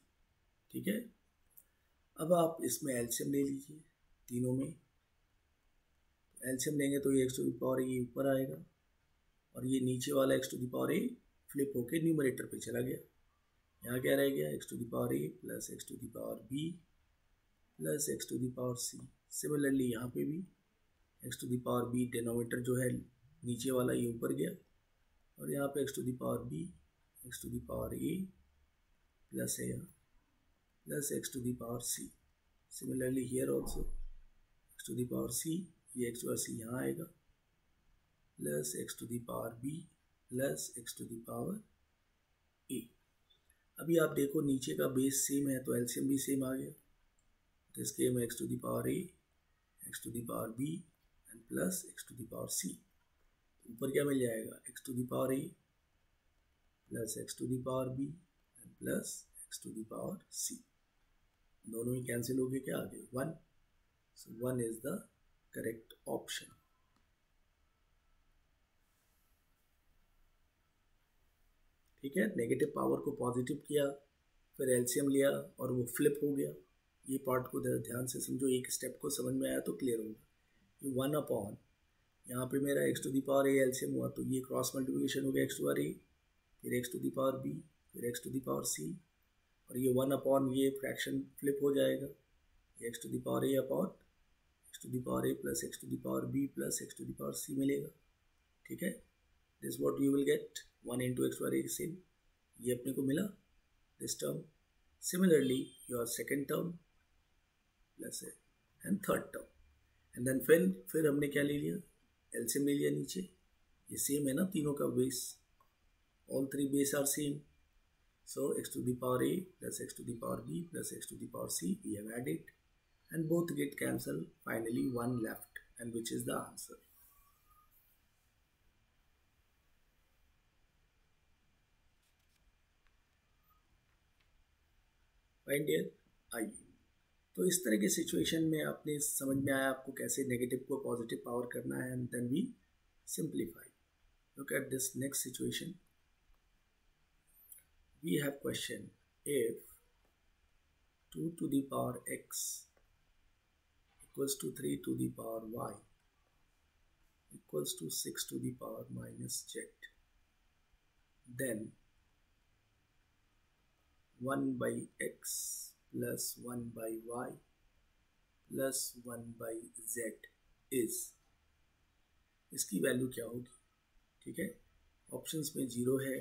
ठीक है, अब आप इसमें एलसीएम ले लीजिए तीनों में। एलसीएम लेंगे तो ये x to the power a ऊपर आएगा और ये नीचे वाला x to the power a flip होके न्यूमरेटर पे चला गया। यहाँ क्या रह गया, x to the power A plus x to the power B plus x to the power C. Similarly यहाँ पे भी x to the power b denominator जो है नीचे वाला ये ऊपर गया और यहाँ पे x to the power B x to the power A plus है यहाँ plus x to the power C. Similarly here also x to the power C, ये x टू पावर सी यहाँ आएगा plus x to the power B plus x to the power A. अभी आप देखो नीचे का बेस सेम है तो एलसीएम भी सेम आ गया। This came x to the power A x to the power B and plus x to the power C. ऊपर क्या मिल जाएगा, x to the power A plus x to the power B and plus x to the power C. दोनों ही कैंसिल हो गए, क्या आ गए 1। So 1 is the correct option. ठीक है, नेगेटिव पावर को पॉजिटिव किया, फिर एलसीएम लिया और वो फ्लिप हो गया। ये पार्ट को ध्यान से समझो, एक स्टेप को समझ में आया तो क्लियर होगा। ये 1 अपॉन यहाँ पे मेरा x to the power a LCM हुआ तो ये क्रॉस मल्टीप्लिकेशन हो गया x टू पावर ए, फिर x to the power b, फिर x to the power c और ये 1 अपॉन ये फ्रैक्शन फ्लिप हो जाएगा, x to the power A upon x to the power A plus x to the power B plus x to the power C मिलेगा। ठीक है, this what you will get 1 into X power A same, ये अपने को मिला this term. Similarly your second term plus है and third term and then फिर हमने क्या ले लिया, एलसीएम ले लिया नीचे। ये सेम है ना तीनों का base, all three base are same. So x to the power a plus x to the power b plus x to the power c we have added and both get cancelled. Finally 1 left and which is the answer. Fine dear, आइए तो इस तरह के सिचुएशन में आपने समझ में आया आपको कैसे नेगेटिव को पॉजिटिव पावर करना है and then we simplify. Look at this next situation. We have question, if 2 to the power x equals to 3 to the power y equals to 6 to the power minus z, then 1 by x plus 1 by y plus 1 by z is, इसकी वैल्यू क्या होगी। ठीक है, ऑप्शंस में 0 है,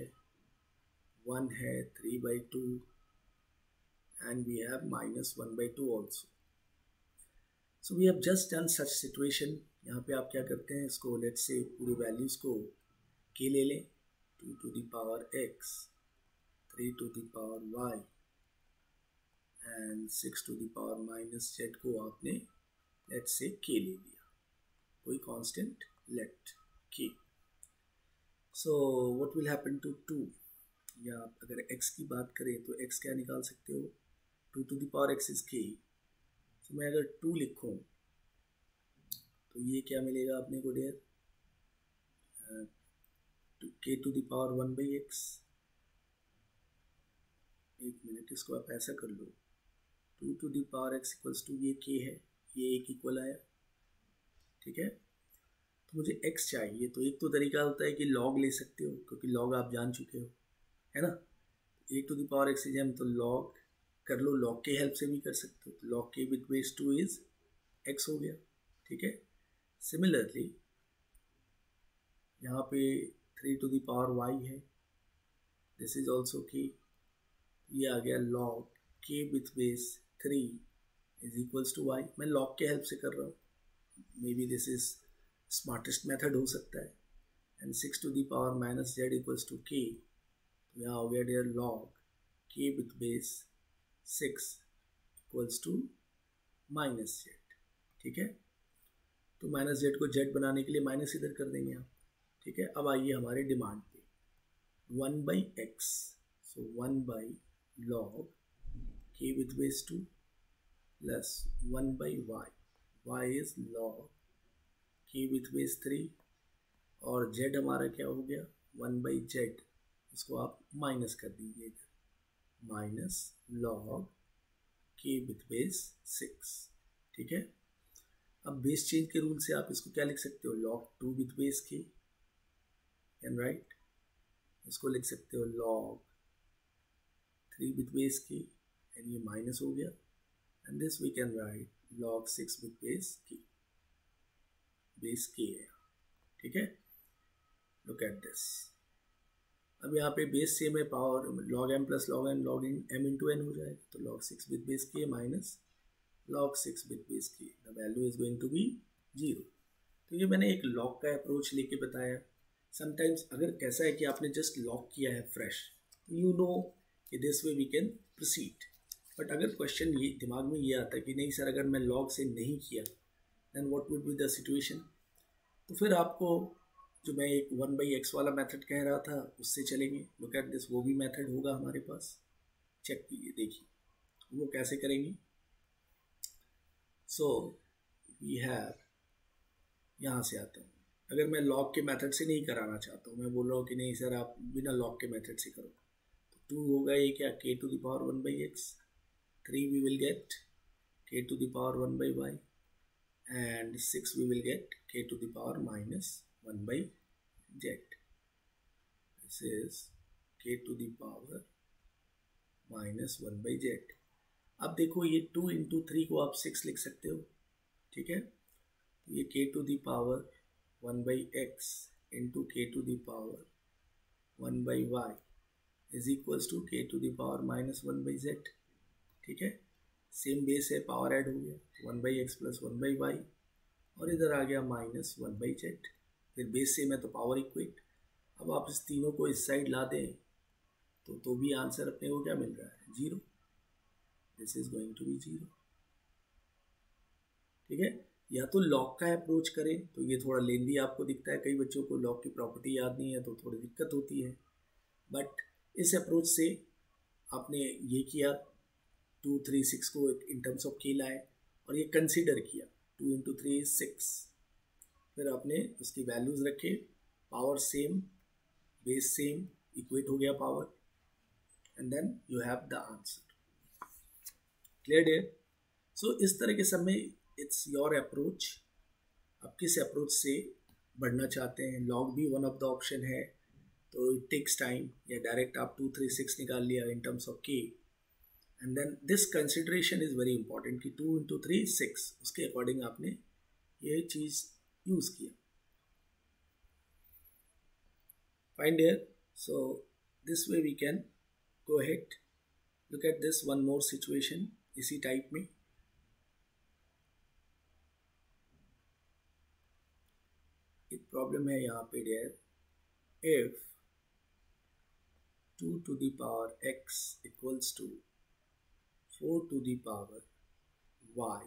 1 है, 3 by 2 and we have minus 1 by 2 also. So we have just done such situation. यहाँ पे आप क्या करते हैं, इसको लेट्स से पूरी वैल्यूज को k ले लें, 2 to the power x, 3 to the power y and 6 to the power minus z को आपने लेट्स से k ले लिया, कोई constant let k. So what will happen to 2, या अगर x की बात करें तो x क्या निकाल सकते हो, 2 to the power x is k। तो मैं अगर 2 लिखूँ तो ये क्या मिलेगा अपने को dear, k to the power 1 by x। एक मिनट, इसको आप ऐसा कर लो, 2 to the power x equals to ये k है, ये एक इक्वल आया। ठीक है, तो मुझे x चाहिए तो एक तो तरीका होता है कि log ले सकते हो क्योंकि log आप जान चुके हो, है ना। a to the power x से हम तो log कर लो, log के हेल्प से भी कर सकते हो, तो log k with base 2 is x हो गया। ठीक है, सिमिलरली यहाँ पे 3 टू द पावर y है, दिस इज ऑल्सो k, ये आ गया log k with base 3 is equals to y। मैं log के हेल्प से कर रहा हूँ, maybe this is smartest method हो सकता है। And 6 to the power minus z equals to k, यहाँ हो गया dear log k with base 6 equals to minus z। ठीक है, तो माइनस z को z बनाने के लिए माइनस इधर कर देंगे आप। ठीक है, अब आइए हमारे डिमांड पे। 1 by x. So 1 by log k with base 2 plus 1 by y. y is log k with base 3 और z हमारा क्या हो गया 1 by z. इसको आप माइनस कर दीजिए minus log k with base 6. ठीक है. अब बेस चेंज के रूल से आप इसको क्या लिख सकते हो log 2 with base k and write. इसको लिख सकते हो लॉग 3 विथ बेस k एंड ये माइनस हो गया and this we can write log 6 with base k. Base k है. ठीक है. Look at this. अब यहाँ पे बेस सेम है पावर लॉग m प्लस log n log m into n हो जाएगा. तो log 6 with base k minus log 6 with base k. The value is going to be 0. तो ये मैंने एक लॉग का अप्रोच लेके बताया. समटाइम्स अगर कैसा है कि आपने जस्ट लॉग किया है फ्रेश, यू नो कि this way we can proceed. But अगर क्वेश्चन ये दिमाग में ये आता है कि नहीं सर अगर मैं लॉग से नहीं किया then what would be the situation, तो फिर आपको जो मैं एक 1 by x वाला मेथड कह रहा था उससे चलेंगे. Look at this. वो भी मेथड होगा हमारे पास. चेक कीजिए देखिए वो कैसे करेंगे. सो वी हैव, यहाँ से आता हूँ. अगर मैं लॉग के मेथड से नहीं कराना चाहता हूँ, मैं बोल रहा हूँ कि नहीं सर आप बिना लॉग के मेथड से करो, तो 2 होगा ये क्या k to the power 1 by x. 3 we will get k to the power 1 by y and 6 we will get k to the power minus 1 by z. This is k to the power minus 1 by z. अब देखो ये 2 इंटू 3 को आप 6 लिख सकते हो. ठीक है. तो ये k to the power 1 by x into k to the power 1 by y is equals to k to the power minus 1 by z. ठीक है. सेम बेस है, पावर ऐड हो गया 1 by x plus 1 by y और इधर आ गया माइनस 1 by z. फिर बेस सेम है तो पावर इक्वेट. अब आप इस तीनों को इस साइड ला दें तो भी आंसर अपने को क्या मिल रहा है 0. This is going to be 0. ठीक है. या तो लॉग का अप्रोच करें तो ये थोड़ा लेंदी आपको दिखता है, कई बच्चों को लॉग की प्रॉपर्टी याद नहीं है तो थोड़ी दिक्कत होती है. बट इस अप्रोच से आपने ये किया 2 3 6 को इन टर्म्स ऑफ के लाए और ये कंसीडर किया 2 इंटू 3 is 6. फिर आपने उसकी वैल्यूज रखे, power same, base same, equate हो गया power and then you have the answer. Clear है. सो इस तरह के समय इट्स योर अप्रोच. आप किस अप्रोच से बढ़ना चाहते हैं. लॉग भी वन ऑफ द ऑप्शन है तो इट टेक्स टाइम, या डायरेक्ट आप 2 3 6 निकाल लिया in terms of K. And then this consideration is very important कि 2 इंटू 3 6 उसके अकॉर्डिंग आपने ये चीज यूज किया. Find here. So this way we can go ahead. Look at this one more situation इसी टाइप में. एक प्रॉब्लम है यहाँ पे dear. If 2 to the power x equals to 4 to the power y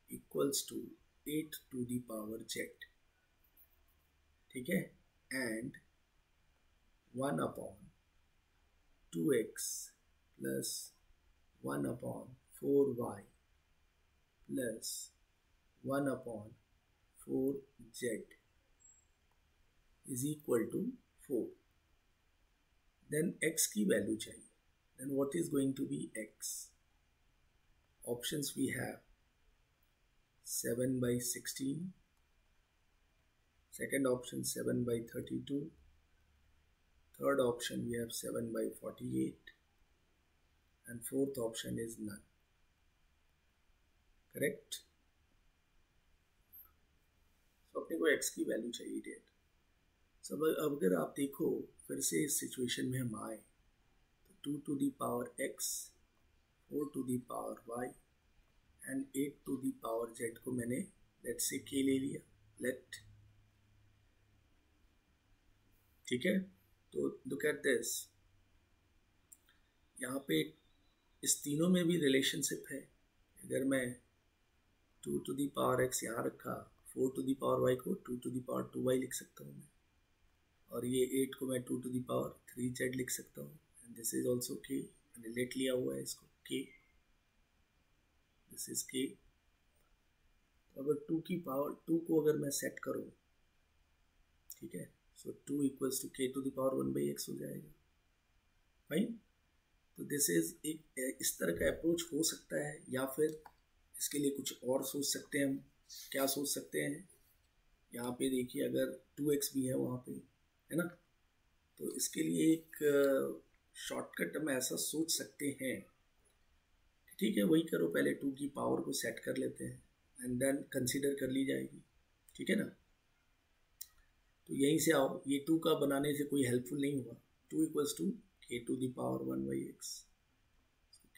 equals to 8 to the power z. ठीक है. and 1 upon 2x plus 1 upon 4y plus 1 upon 4z is equal to 4. Then x की वैल्यू चाहिए. Then what is going to be x? Options we have 7 by 16. Second option 7 by 32. Third option we have 7 by 48. And fourth option is none. Correct? So अपने को x की वैल्यू चाहिए डेट. So अगर आप देखो फिर से इस सिचुएशन में हम आए तो 2 to the power x, 4 to the power y and 8 to the power z को मैंने लेट्स से k ले लिया. लेट. ठीक है. तो लुक एट दिस. यहाँ पे इस तीनों में भी रिलेशनशिप है. अगर मैं 2 to the power x यहाँ रखा, 4 to the power y को 2 to the power 2y लिख सकता हूँ मैं. और ये 8 को मैं 2 टू द पावर 3z लिख सकता हूँ, and this is also k, मैंने लेट लिया हुआ है इसको k, दिस इज k। तो अगर 2 की पावर 2 को अगर मैं सेट करूँ, ठीक है, so 2 equals to k to the power 1/x हो जाएगा। फाइन। तो दिस इज एक इस तरह का अप्रोच हो सकता है, या फिर इसके लिए कुछ और सोच सकते हैं हम। क्या सोच सकते हैं, यहाँ पे देखिए अगर 2x भी है वहाँ पे, है ना, तो इसके लिए एक शॉर्टकट हम ऐसा सोच सकते हैं, ठीक है, वही करो, पहले 2 की पावर को सेट कर लेते हैं एंड देन कंसीडर कर ली जाएगी, ठीक है ना। तो यहीं से आओ, ये 2 का बनाने से कोई हेल्पफुल नहीं हुआ। 2 equals to k to the power 1/x,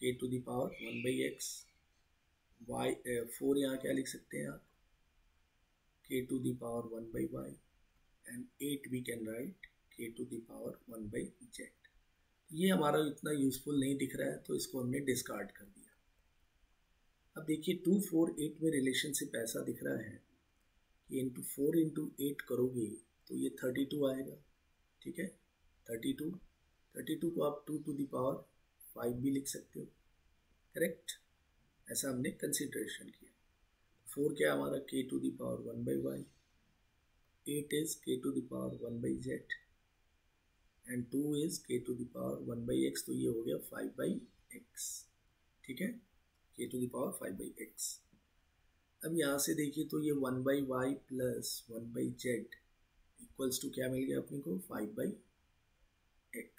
k to the power 1/x, y 4 यहाँ क्या लिख सकते हैं आप, k to the power 1/y, and 8 we can write k to the power 1/z। ये हमारा इतना यूजफुल नहीं दिख रहा है, तो इसको हमने डिस्कार्ड कर दिया। अब देखिए 2, 4, 8 में रिलेशनशिप ऐसा दिख रहा है कि इंटू 4 इंटू 8 करोगे तो ये 32 आएगा, ठीक है, 32 को आप 2 टू द पावर 5 भी लिख सकते हो, करेक्ट। ऐसा हमने कंसिडरेशन किया। 4 क्या हमारा k to the power 1/y, 8 is k to the power 1/z, and 2 is k to the power 1/x, तो ये हो गया 5/x, ठीक है, k to the power 5/x। अब यहाँ से देखिए तो ये 1/y plus 1/z equals to क्या मिल गया अपने को, 5/x,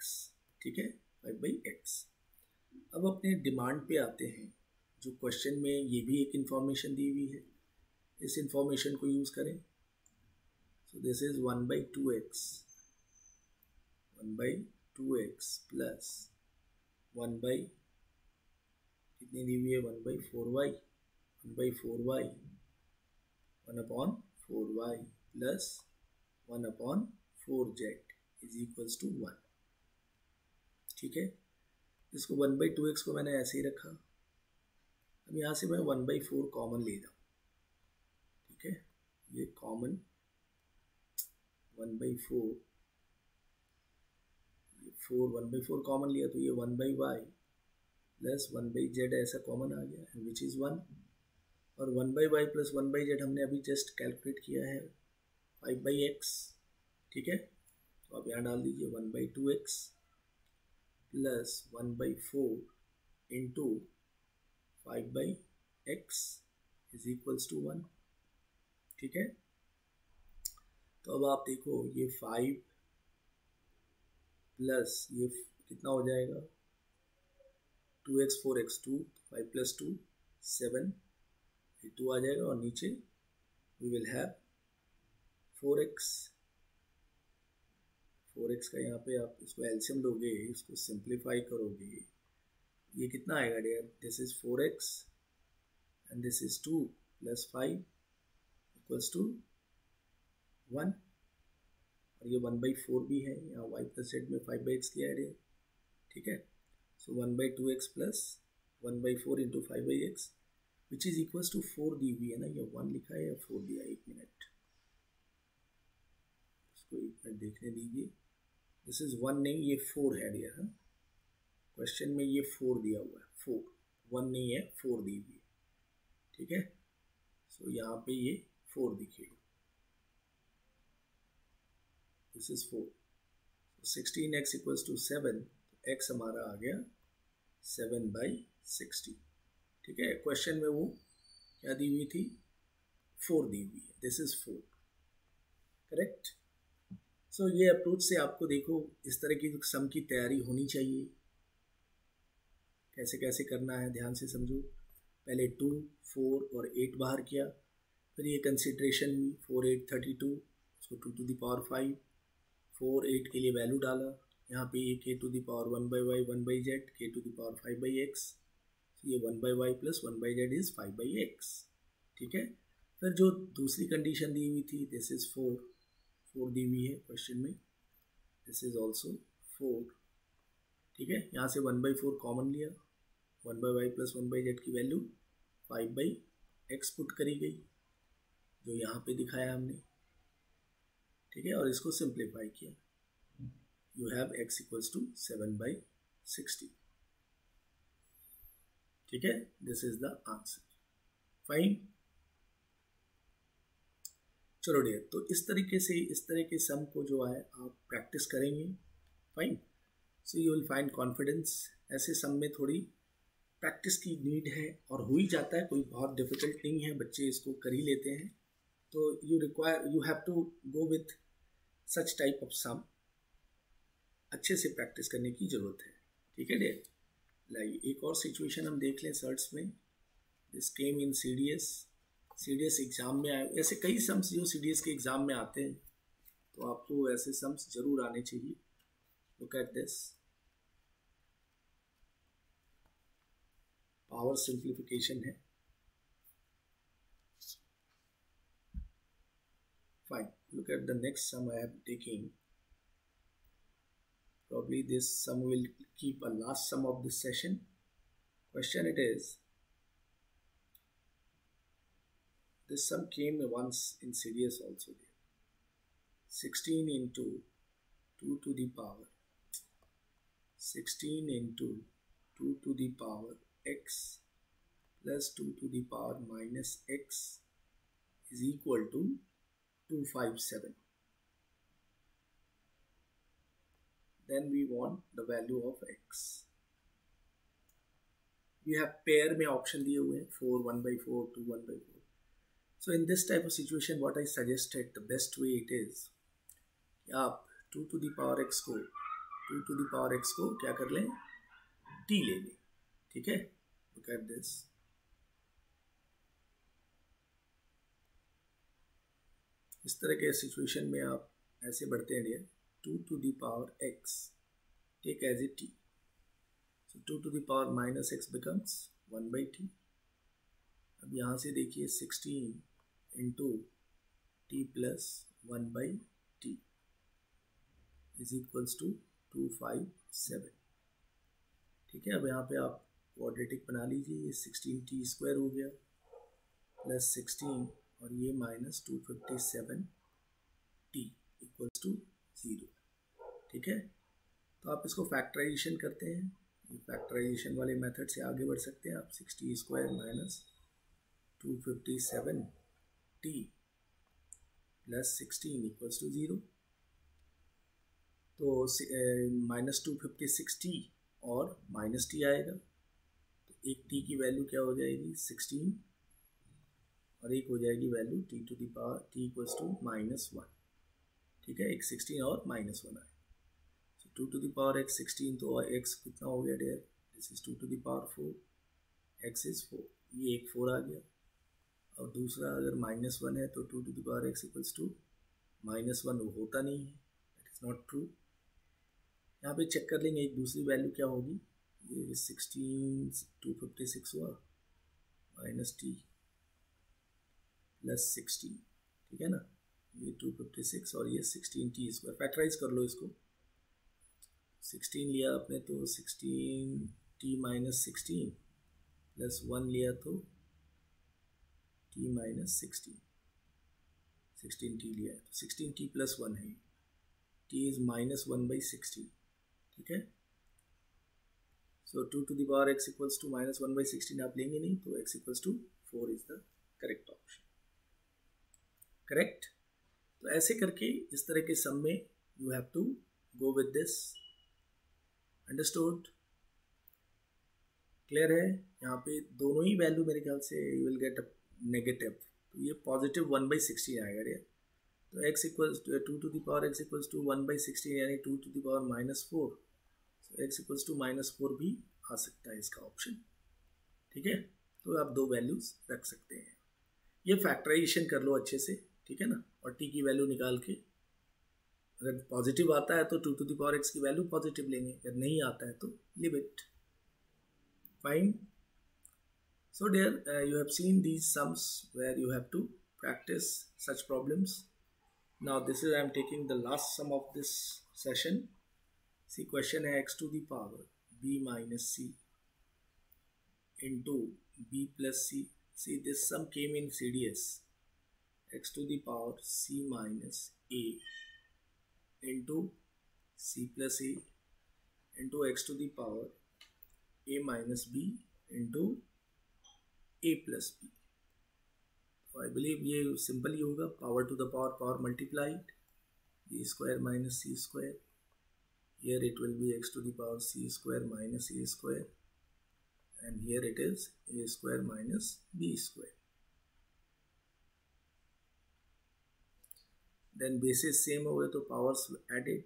ठीक है, 5/x। अब अपने डिमांड पे आते हैं, जो क्वेश्चन में ये भी एक इंफॉर्मेशन दी हुई है, इस इंफॉर्मेशन को यूज़ करें। So this is 1/2x, 1/2x plus 1 by कितनी दी हुई है, 1/4y, 1/4y, 1/4y plus 1/4z is equals to 1, ठीक है। इसको 1/2x को मैंने ऐसे ही रखा। अब यहाँ से मैं 1/4 कॉमन ले जाऊँ, ठीक है, ये कॉमन 1/4, 1/4 कॉमन लिया तो ये 1/y प्लस 1/z ऐसा कॉमन आ गया, एंड विच इज़ 1, और 1/y प्लस 1/z हमने अभी जस्ट कैलकुलेट किया है 5/x, ठीक है। तो आप यहाँ डाल दीजिए 1/2x plus 1/4 into 5/x is equals to 1, ठीक है। तो अब आप देखो ये 5 प्लस ये कितना हो जाएगा, 2x 4x 2, 5 प्लस 2 7, ये 2 आ जाएगा, और नीचे वी विल हैव 4x का यहाँ पे आप इसको एलसीएम लोगे, इसको सिंप्लीफाई करोगे, ये कितना आएगा dear, this is 4x and this is 2 plus 5 equals to 1, और ये 1/4 भी है, यहाँ y प्लस z में 5/x किया है डियर, ठीक है। So 1/2x plus 1/4 into 5/x which is equals to 4 दी हुई है ना, ये 1 लिखा है या 4 दिया, 1 मिनट, इसको 1 मिनट देखने दीजिए। दिस इज 1 नहीं, ये 4 है डियर, हाँ, क्वेश्चन में ये 4 दिया हुआ है, 4, 1 नहीं है, 4 दी हुई है, ठीक है। सो यहाँ पे ये 4 दिखेगा, this is 4, 16x equals to 7, तो x हमारा आ गया 7/60, ठीक है। क्वेश्चन में वो क्या दी हुई थी, 4 दी हुई है, दिस इज 4, करेक्ट। सो ये अप्रोच से आपको देखो इस तरह की सम की तैयारी होनी चाहिए, कैसे कैसे करना है ध्यान से समझो। पहले 2, 4 और 8 बाहर किया, फिर ये कंसिड्रेशन हुई 4, 8, 32, उसको 2 टू द पावर 5, 4, 8 के लिए वैल्यू डाला, यहाँ पे ये k to the power 1/y 1/z, k to the power 5/x, ये 1/y plus 1/z is 5/x, ठीक है। फिर जो दूसरी कंडीशन दी हुई थी, दिस इज 4 दी हुई है क्वेश्चन में, दिस इज ऑल्सो 4, ठीक है। यहाँ से 1/4 कॉमन लिया, 1/y प्लस 1/z की वैल्यू 5/x पुट करी गई, जो यहाँ पे दिखाया हमने, ठीक है, और इसको सिंप्लीफाई किया, you have x equals to 7/60. ठीक है, this is the answer. Fine. चलो डियर, तो इस तरीके से इस तरह के सम को जो है आप प्रैक्टिस करेंगे. Fine. So you will find confidence. ऐसे सम में थोड़ी प्रैक्टिस की नीड है और हो ही जाता है, कोई बहुत डिफिकल्ट नहीं है, बच्चे इसको कर ही लेते हैं. तो you have to go with such type of sum. अच्छे से प्रैक्टिस करने की ज़रूरत है. ठीक है डियर. लाइक एक और सिचुएशन हम देख लें सर्ट्स में. This came in CDS exam में आए. ऐसे कई सम्स जो सीडीएस के एग्ज़ाम में आते हैं, तो आपको ऐसे सम्स जरूर आने चाहिए. Look at this. Power simplification है. Fine. Look at the next sum I am taking. Probably this sum will keep a last sum of this session. Question it is. This sum came once in CDS also there. 16 into 2 to the power 16 into 2 to the power x plus 2 to the power minus x is equal to 257. Then we want the value of x. We have pair में option दिए हुए हैं 4 1/4 2 1/4. So in this type of situation what I suggested, the best way it is आप 2 to the power x को क्या कर लें, t ले लें. ठीक है. Look at this. इस तरह के सिचुएशन में आप ऐसे बढ़ते हैं dear. 2 to the power x take as a t. So 2 to the power minus x becomes 1/t. अब यहाँ से देखिए 16 into t plus 1/t is equals to 257. ठीक है. अब यहाँ पे आप क्वाड्रेटिक बना लीजिए. ये 16t स्क्वायर हो गया प्लस 16 और ये माइनस 257t इक्वल्स टू 0. ठीक है. तो आप इसको फैक्टराइजेशन करते हैं. फैक्टराइजेशन वाले मेथड से आगे बढ़ सकते हैं आप. 60 square minus 257t plus 16 equals to 0. तो माइनस 256t और माइनस टी आएगा. तो एक t की वैल्यू क्या हो जाएगी 16 और एक हो जाएगी value t to the power t equals to -1. ठीक है. एक 16 और -1 आए. 2 to the power x 16 तो x कितना हो गया dear. This is 2 to the power 4. x is 4. ये एक 4 आ गया. और दूसरा अगर -1 है तो 2 to the power x equals to -1 वो होता नहीं है. That is not true. यहाँ पे चेक कर लेंगे एक दूसरी वैल्यू क्या होगी. ये 16 256 हुआ माइनस टी प्लस 16. ठीक है ना. ये 256 और ये 16t स्क्वायर. फैक्टराइज कर लो इसको. 16 लिया आपने तो 16t माइनस 16 प्लस 1 लिया तो t माइनस 16t लिया तो 16t प्लस 1 है. t is -1/16. ठीक है. So 2 to the power x equals to -1/16 आप लेंगे नहीं तो x equals to 4 is the correct option. Correct. तो ऐसे करके इस तरह के सम में you have to go with this. Understood. Clear है. यहाँ पे दोनों ही वैल्यू मेरे ख्याल से you will get a negative. तो ये पॉजिटिव 1/16 आएगा डियर. तो x equals 2 to the power x equals to 1/16 यानी 2 to the power -4. तो x इक्वल्स टू -4 भी आ सकता है इसका ऑप्शन. ठीक है. तो आप दो वैल्यूज रख सकते हैं. ये फैक्टराइजेशन कर लो अच्छे से. ठीक है ना. और t की वैल्यू निकाल के अगर पॉजिटिव आता है तो 2 to the power x की वैल्यू पॉजिटिव लेंगे. अगर नहीं आता है तो leave it. Fine. So dear you have seen these sums where you have to practice such problems. Now this is I am taking the last sum of this session. See question है x to the power b minus c into b plus c. See this sum came in CDS. x to the power c minus a into c plus a into x to the power a minus b into a plus b. तो आई बिलीव ये सिंपल ही होगा, power to the power multiplied b square minus c square. Here it will be x to the power c square minus a square, and here it is a square minus b square. Then bases same हो गए तो पावर्स एडेड,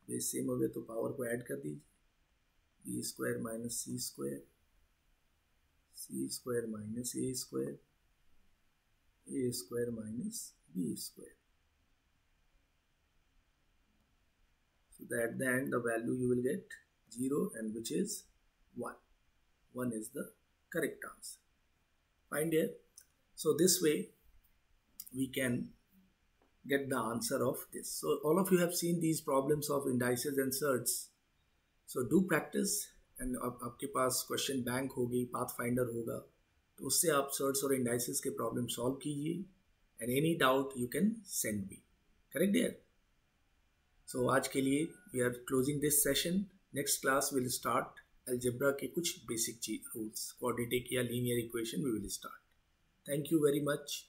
बेस सेम हो गए तो पावर को ऐड कर दीजिए, b square minus C square minus A square minus B square. So that at the end the value you will get 0, and which is 1. 1 is the correct answer. Find here. So this way we can get the answer of this. So all of you have seen these problems of indices and surds. So do practice, and आपके पास क्वेश्चन बैंक होगी, पाथफाइंडर होगा, तो उससे आप सर्ट्स और इंडाइसेस के प्रॉब्लम सॉल्व कीजिए, and any doubt you can send me. Correct dear? So आज के लिए we are closing this session. Next class will start algebra के कुछ बेसिक रूल्स, क्वाड्रेटिक या linear equation we will start. Thank you very much.